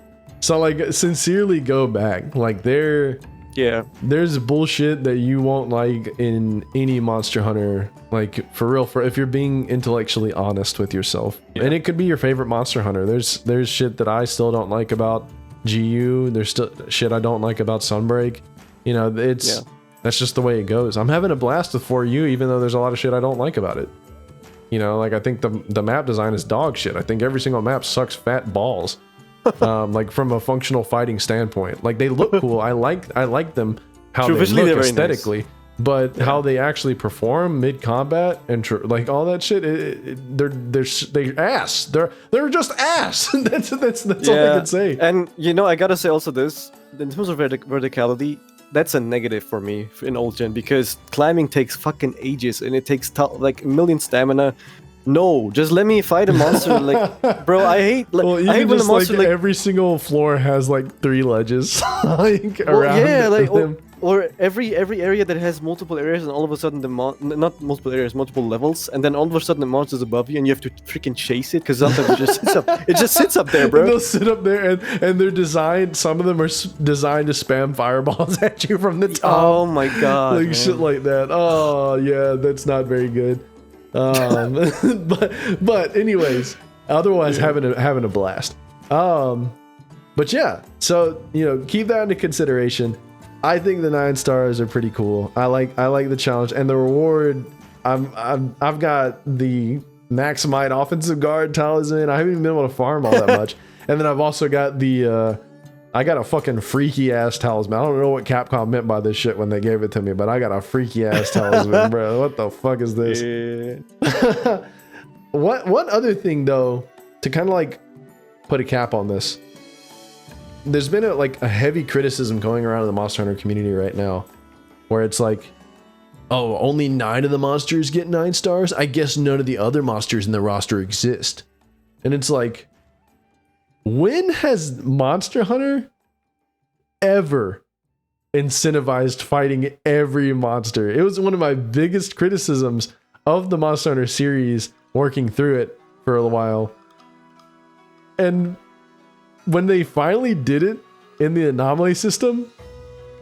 Speaker 1: So, like, sincerely go back. Like,
Speaker 2: Yeah.
Speaker 1: there's bullshit that you won't like in any Monster Hunter. Like, for real, if you're being intellectually honest with yourself.
Speaker 2: Yeah.
Speaker 1: And it could be your favorite Monster Hunter. There's shit that I still don't like about GU. There's still shit I don't like about Sunbreak. You know, that's just the way it goes. I'm having a blast with 4U, even though there's a lot of shit I don't like about it. You know, like, I think the map design is dog shit. I think every single map sucks fat balls. Like, from a functional fighting standpoint, like, they look cool. I like them how
Speaker 2: True,
Speaker 1: they
Speaker 2: visually
Speaker 1: look
Speaker 2: they're very
Speaker 1: aesthetically,
Speaker 2: nice.
Speaker 1: but how they actually perform mid combat and like all that shit, they're ass. They're just ass. that's all I can say.
Speaker 2: And I gotta say also this, in terms of verticality, that's a negative for me in old gen, because climbing takes fucking ages and it takes like a million stamina. No, just let me fight a monster. Like, bro, I hate. Like,
Speaker 1: Well,
Speaker 2: I hate
Speaker 1: even
Speaker 2: when a
Speaker 1: just
Speaker 2: monster
Speaker 1: like every single floor has like 3 ledges, like around.
Speaker 2: yeah, like
Speaker 1: them.
Speaker 2: or every area that has multiple areas, and all of a sudden not multiple areas, multiple levels, and then all of a sudden the monster's above you, and you have to freaking chase it because sometimes it just sits up there, bro.
Speaker 1: They'll sit up there and they're designed. Some of them are designed to spam fireballs at you from the top.
Speaker 2: Oh my God,
Speaker 1: like
Speaker 2: man.
Speaker 1: shit like that. Oh yeah, that's not very good. But anyways, otherwise having a blast. But yeah, so keep that into consideration. I think the 9 stars are pretty cool. I like the challenge and the reward. I've got the Maximite offensive guard talisman. I haven't even been able to farm all that much. And then I've also got I got a fucking freaky ass talisman. I don't know what Capcom meant by this shit when they gave it to me, but I got a freaky ass talisman, bro. What the fuck is this?
Speaker 2: Yeah.
Speaker 1: One other thing though, to kind of like put a cap on this, there's been a heavy criticism going around in the Monster Hunter community right now, where it's like, oh, only 9 of the monsters get 9 stars. I guess none of the other monsters in the roster exist, and it's like, when has Monster Hunter ever incentivized fighting every monster? It was one of my biggest criticisms of the Monster Hunter series, working through it for a while. And when they finally did it in the anomaly system,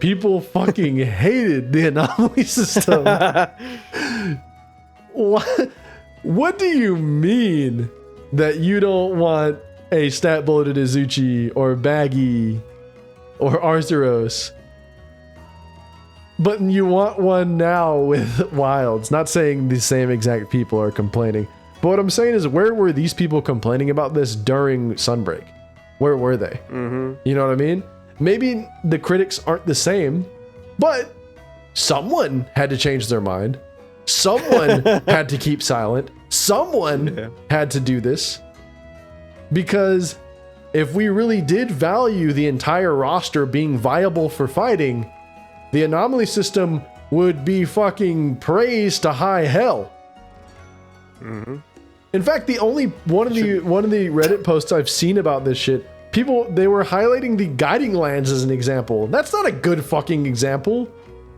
Speaker 1: people fucking hated the anomaly system. What do you mean that you don't want a stat bloated Izuchi or Baggy or Arzuros, but you want one now with wilds? Not saying the same exact people are complaining, but what I'm saying is, where were these people complaining about this during Sunbreak? Where were they?
Speaker 2: Mm-hmm.
Speaker 1: You know what I mean? Maybe the critics aren't the same, but someone had to change their mind. Someone had to keep silent. Someone had to do this. Because if we really did value the entire roster being viable for fighting, the anomaly system would be fucking praised to high hell.
Speaker 2: Mm-hmm.
Speaker 1: In fact, the only one of the Reddit posts I've seen about this shit, they were highlighting the guiding lands as an example. That's not a good fucking example.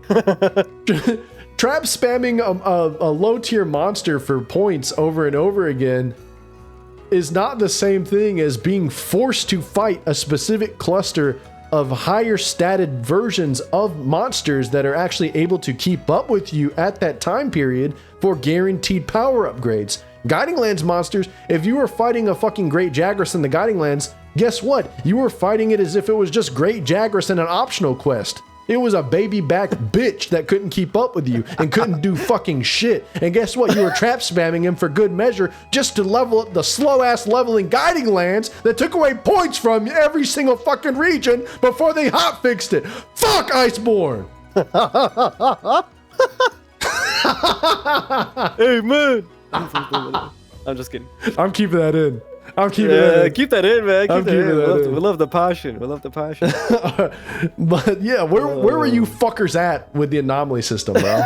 Speaker 1: Trap spamming a low tier monster for points over and over again is not the same thing as being forced to fight a specific cluster of higher statted versions of monsters that are actually able to keep up with you at that time period for guaranteed power upgrades. Guiding Lands monsters, if you were fighting a fucking Great Jagras in the Guiding Lands, guess what? You were fighting it as if it was just Great Jagras and an optional quest. It was a baby back bitch that couldn't keep up with you and couldn't do fucking shit. And guess what? You were trap spamming him for good measure just to level up the slow ass leveling Guiding Lands that took away points from every single fucking region before they hot fixed it. Fuck Iceborne!
Speaker 2: Hey man! I'm just kidding.
Speaker 1: I'm keeping that in. I'm keeping that in.
Speaker 2: Keep that in, man. Keep
Speaker 1: I'm
Speaker 2: that in.
Speaker 1: keeping that in.
Speaker 2: We love the passion. We love the passion.
Speaker 1: But yeah, where were you fuckers at with the anomaly system, bro?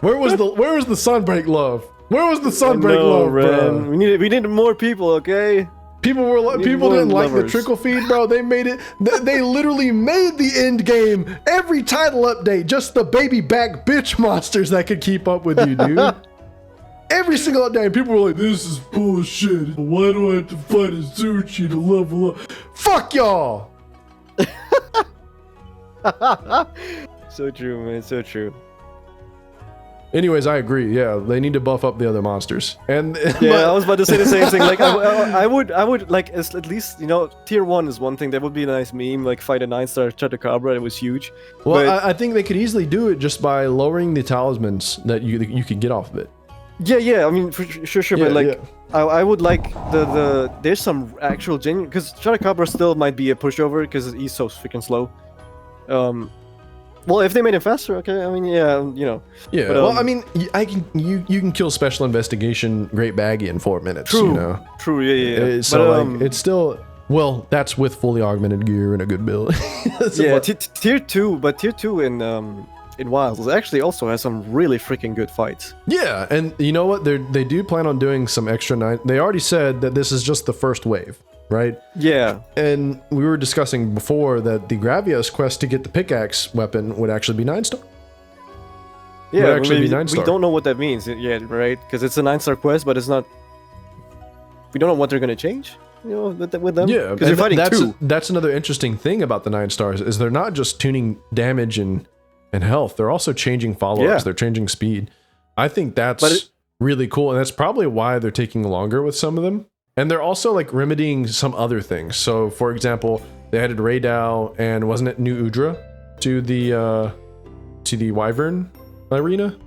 Speaker 1: Where was the Sunbreak love? Where was the Sunbreak love, bro?
Speaker 2: We needed more people, okay?
Speaker 1: People didn't like the trickle feed, bro. They made it. They literally made the end game every title update. Just the baby back bitch monsters that could keep up with you, dude. Every single update, people were like, "This is bullshit. Why do I have to fight a Zuchi to level up?" Fuck y'all.
Speaker 2: So true, man. So true.
Speaker 1: Anyways, I agree. Yeah, they need to buff up the other monsters. And
Speaker 2: yeah, I was about to say the same thing. Like, I would like at least tier 1 is one thing. That would be a nice meme. Like, fight a 9-star Chatacabra. It was huge.
Speaker 1: Well,
Speaker 2: but,
Speaker 1: I think they could easily do it just by lowering the talismans that you could get off of it.
Speaker 2: Yeah. I mean, for sure.
Speaker 1: Yeah,
Speaker 2: but like,
Speaker 1: yeah.
Speaker 2: I would like the there's some actual genuine, because Chatacabra still might be a pushover because he's so freaking slow. Well, if they made it faster, okay. I mean, yeah,
Speaker 1: Yeah.
Speaker 2: But,
Speaker 1: well, I mean, you can kill special investigation Great Baggy in 4 minutes.
Speaker 2: True. True. Yeah.
Speaker 1: So but, it's still that's with fully augmented gear and a good build.
Speaker 2: Yeah. Tier 2, but tier 2 in Wilds actually also has some really freaking good fights.
Speaker 1: Yeah, and you know what? They do plan on doing some extra night. They already said that this is just the first wave. Right?
Speaker 2: Yeah.
Speaker 1: And we were discussing before that the Gravios quest to get the pickaxe weapon would actually be 9-star.
Speaker 2: Yeah,
Speaker 1: would actually be 9-star.
Speaker 2: We don't know what that means yet, right? Because it's a 9-star quest, but it's not. We don't know what they're gonna change, with them.
Speaker 1: Yeah,
Speaker 2: because you're fighting two.
Speaker 1: That's another interesting thing about the 9 stars is they're not just tuning damage and health. They're also changing follow-ups.
Speaker 2: Yeah.
Speaker 1: They're changing speed. I think that's really cool, and that's probably why they're taking longer with some of them. And they're also like remedying some other things. So, for example, they added Raydao and wasn't it New Udra to the Wyvern arena?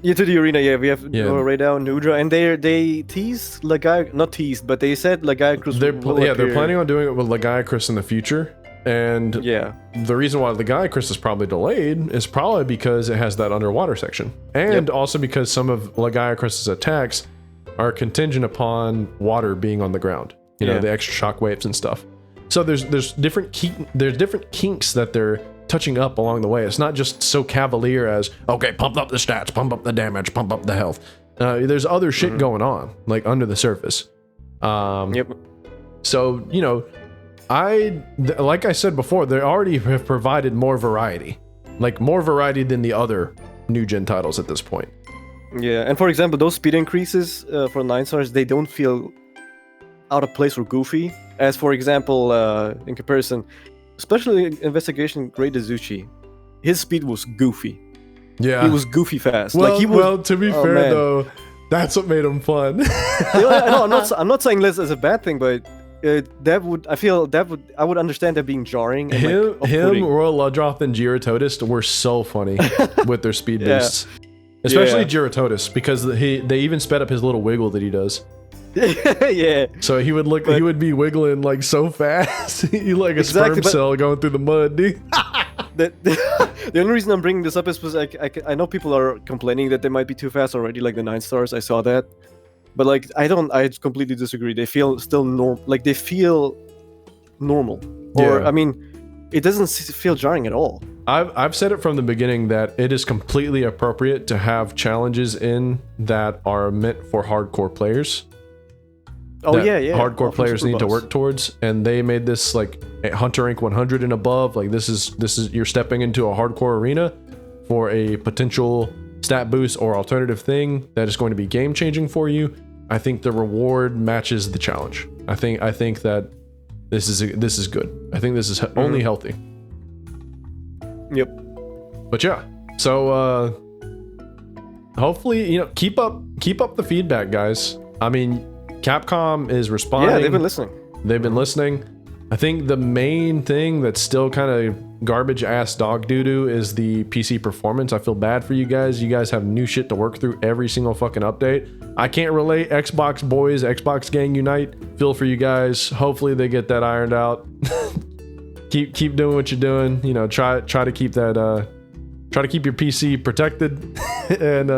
Speaker 2: Yeah, to the arena. Yeah, we have Raydao and Udra, and they teased Lagai, not teased, but they said Lagai.
Speaker 1: They're planning on doing it with Lagiacrus in the future. And the reason why Lagiacrus is probably delayed is probably because it has that underwater section, and also because some of Lagiacrus's attacks are contingent upon water being on the ground. You know, the extra shockwaves and stuff. So there's different kinks that they're touching up along the way. It's not just so cavalier as, okay, pump up the stats, pump up the damage, pump up the health. There's other shit going on, like under the surface. So, like I said before, they already have provided more variety. Like more variety than the other new gen titles at this point.
Speaker 2: Yeah, and for example, those speed increases for 9 stars, they don't feel out of place or goofy. As for example, in comparison, especially investigation Great Azuchi, his speed was goofy. Yeah, he was goofy fast.
Speaker 1: Well, to be fair though, that's what made him fun.
Speaker 2: No, I'm not saying this as a bad thing, but I would understand that being jarring. And
Speaker 1: Royal Ludroth, and Gyarados were so funny with their speed boosts. Especially Gyarados, because they even sped up his little wiggle that he does.
Speaker 2: Yeah.
Speaker 1: So he would be wiggling like so fast. He like a sperm cell going through the mud, dude.
Speaker 2: The only reason I'm bringing this up is because I know people are complaining that they might be too fast already, like the 9 stars. I saw that. But like I completely disagree. They feel still normal. Like they feel normal. Or I mean, it doesn't feel jarring at all.
Speaker 1: I've said it from the beginning that it is completely appropriate to have challenges in that are meant for hardcore players. Hardcore players need to work towards, and they made this like Hunter rank 100 and above. Like this is you're stepping into a hardcore arena for a potential stat boost or alternative thing that is going to be game changing for you. I think the reward matches the challenge. I think that this is good. I think this is only healthy.
Speaker 2: Yep.
Speaker 1: But yeah, so hopefully keep up the feedback, guys. I mean, Capcom is responding.
Speaker 2: Yeah, they've been listening.
Speaker 1: I think the main thing that's still kind of garbage ass dog doo-doo is the PC performance. I feel bad for you guys. You guys have new shit to work through every single fucking update. I can't relate. Xbox boys, Xbox gang unite. Feel for you guys. Hopefully they get that ironed out. keep doing what you're doing. Try to keep that try to keep your PC protected. And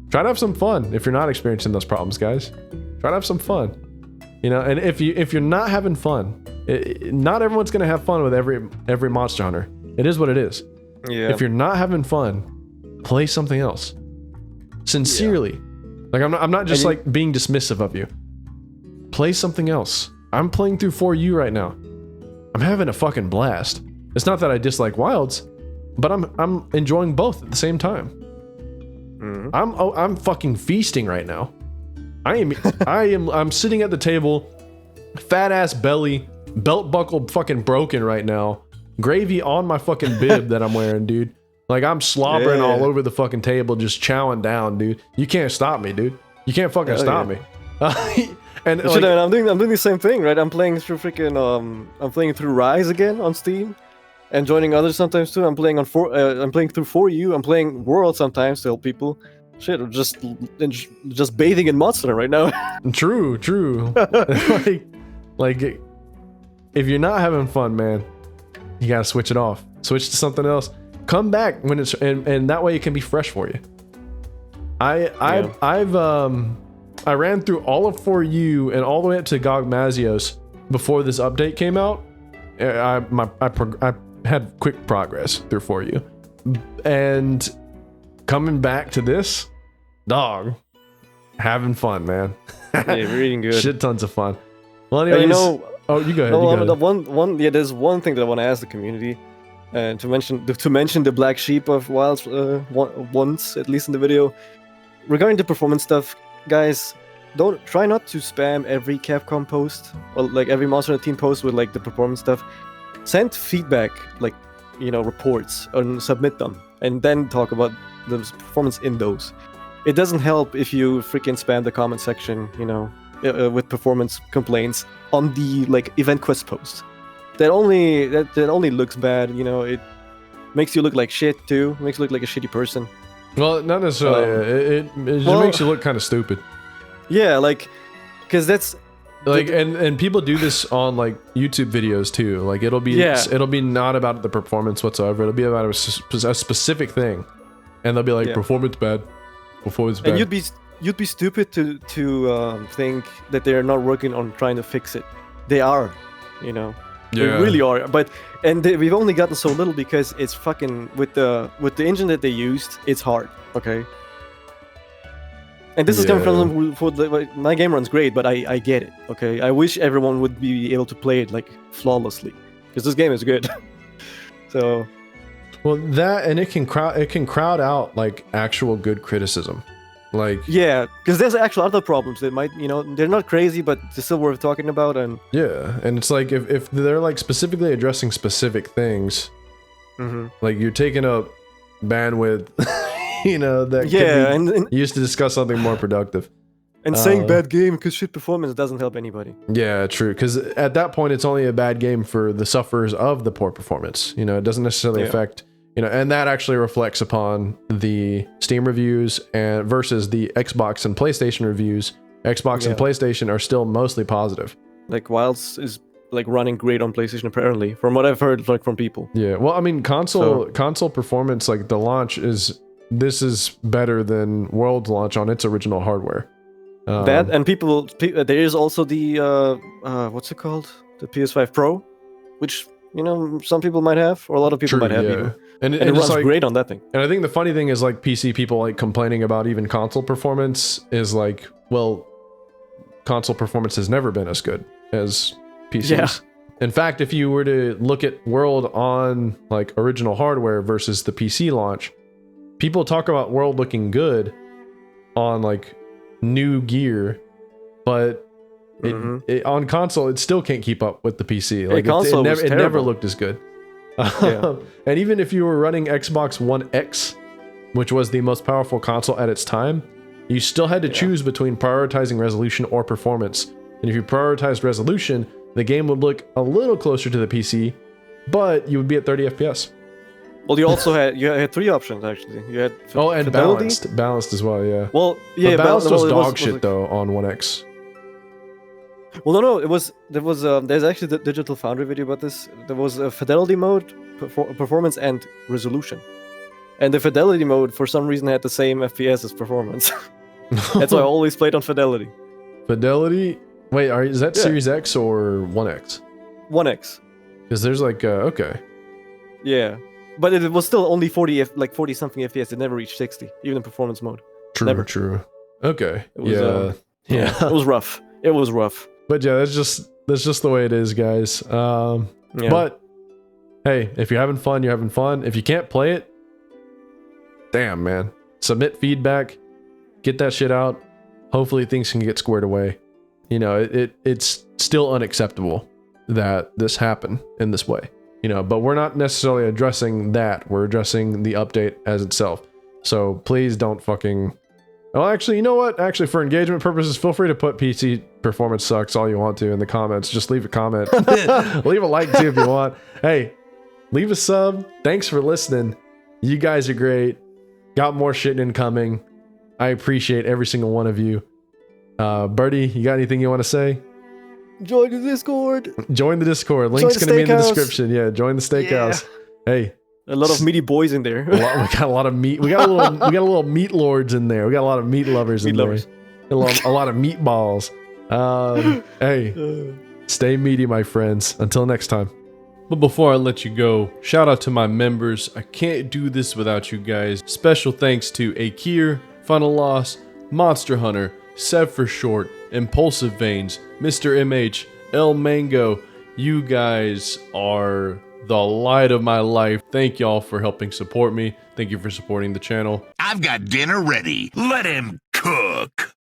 Speaker 1: try to have some fun if you're not experiencing those problems, guys. Try to have some fun. And if you're not having fun, not everyone's gonna have fun with every Monster Hunter. It is what it is.
Speaker 2: Yeah.
Speaker 1: If you're not having fun, play something else. Sincerely. Like I'm not just like being dismissive of you. Play something else. I'm playing through 4U right now. I'm having a fucking blast. It's not that I dislike Wilds, but I'm enjoying both at the same time. I'm fucking feasting right now. I'm sitting at the table, fat ass belly, belt buckle fucking broken right now, gravy on my fucking bib that I'm wearing, dude. Like I'm slobbering all over the fucking table, just chowing down, dude. You can't stop me, dude. You can't fucking stop me. And like,
Speaker 2: I'm doing the same thing, right? I'm playing through I'm playing through Rise again on Steam, and joining others sometimes too. I'm playing through 4U. I'm playing World sometimes to help people. Shit, I'm just bathing in Monster right now.
Speaker 1: True. like, if you're not having fun, man, you gotta switch it off. Switch to something else. Come back when it's and that way it can be fresh for you. I ran through all of 4U and all the way up to Gog Mazios before this update came out. I had quick progress through 4U, and coming back to this, dog, having fun, man.
Speaker 2: Yeah, really good.
Speaker 1: Shit tons of fun. Well, anyways, oh, you go ahead.
Speaker 2: There's one thing that I want to ask the community, and to mention the black sheep of Wilds once, at least in the video, regarding the performance stuff. Guys, try not to spam every Capcom post or like every Monster Hunter team post with like the performance stuff. Send feedback, like, reports, and submit them, and then talk about the performance in those. It doesn't help if you freaking spam the comment section, with performance complaints on the like event quest post. That only looks bad. It makes you look like shit too. It makes you look like a shitty person.
Speaker 1: Well, not necessarily. It just makes you look kind of stupid.
Speaker 2: Yeah, like, because that's
Speaker 1: like, and people do this on like YouTube videos too. Like it'll be not about the performance whatsoever. It'll be about a specific thing, and they'll be like performance bad.
Speaker 2: And you'd be stupid to think that they're not working on trying to fix it. They are, They really are. But we've only gotten so little because it's fucking with the engine that they used. It's hard. Okay. And this is coming from my game runs great, but I get it. Okay. I wish everyone would be able to play it like flawlessly, because this game is good. So.
Speaker 1: Well, that, and it can crowd out like actual good criticism. Like,
Speaker 2: yeah, because there's actual other problems that might, they're not crazy, but they're still worth talking about. And
Speaker 1: yeah, and it's like if they're like specifically addressing specific things, like you're taking up bandwidth, that could be used to discuss something more productive.
Speaker 2: And saying bad game because shit performance doesn't help anybody.
Speaker 1: Yeah, true. Because at that point, it's only a bad game for the sufferers of the poor performance. It doesn't necessarily affect. And that actually reflects upon the Steam reviews and versus the Xbox and PlayStation reviews. Xbox and PlayStation are still mostly positive.
Speaker 2: Like Wilds is like running great on PlayStation apparently, from what I've heard like from people.
Speaker 1: Yeah, well, I mean, console performance, like the launch is better than World's launch on its original hardware.
Speaker 2: That and people, there is also the what's it called, the PS5 Pro, which some people might have, or a lot of people might have even. And it runs like, great on that thing.
Speaker 1: And I think the funny thing is like PC people like complaining about even console performance is like, well, console performance has never been as good as PCs. Yeah. In fact, if you were to look at World on like original hardware versus the PC launch, people talk about World looking good on like new gear, but it on console it still can't keep up with the PC. Like it never looked as good. And even if you were running Xbox One X, which was the most powerful console at its time, you still had to choose between prioritizing resolution or performance. And if you prioritized resolution, the game would look a little closer to the PC, but you would be at 30 FPS.
Speaker 2: Well, you also had three options actually. You had
Speaker 1: and balanced as well. Yeah.
Speaker 2: Well, yeah,
Speaker 1: but balanced was dog shit though on One X.
Speaker 2: Well, no, there's actually the Digital Foundry video about this. There was a fidelity mode, performance, and resolution. And the fidelity mode, for some reason, had the same FPS as performance. That's why I always played on fidelity.
Speaker 1: Fidelity? Wait, is that Series X or 1X?
Speaker 2: 1X.
Speaker 1: Because there's like, okay.
Speaker 2: Yeah, but it was still only 40 something FPS. It never reached 60, even in performance mode.
Speaker 1: True,
Speaker 2: Never.
Speaker 1: true. Okay.
Speaker 2: It was,
Speaker 1: yeah.
Speaker 2: It was rough. It was rough.
Speaker 1: But yeah, that's just the way it is, guys.
Speaker 2: Yeah.
Speaker 1: But hey, if you're having fun, you're having fun. If you can't play it, damn, man. Submit feedback, get that shit out. Hopefully things can get squared away. You know, it's still unacceptable that this happened in this way. You know, but we're not necessarily addressing that. We're addressing the update as itself. So please don't fucking... Well, actually, you know what? Actually, for engagement purposes, feel free to put PC performance sucks all you want to in the comments. Just leave a comment. Leave a like too if you want. Hey, leave a sub. Thanks for listening. You guys are great. Got more shit incoming. I appreciate every single one of you. Bertie, you got anything you want to say?
Speaker 2: Join the Discord.
Speaker 1: Join the Discord. Link's going to be in the description. Yeah, join the steakhouse.
Speaker 2: Yeah.
Speaker 1: Hey.
Speaker 2: A lot of meaty boys in there.
Speaker 1: We got a lot of meat. We got a little meat lords in there. We got a lot of meat lovers in there. A lot of meatballs. Hey, stay meaty, my friends. Until next time. But before I let you go, shout out to my members. I can't do this without you guys. Special thanks to Akir, Funnel Loss, Monster Hunter, Sev for short, Impulsive Veins, Mr. MH, El Mango. You guys are the light of my life. Thank y'all for helping support me. Thank you for supporting the channel.
Speaker 5: I've got dinner ready. Let him cook.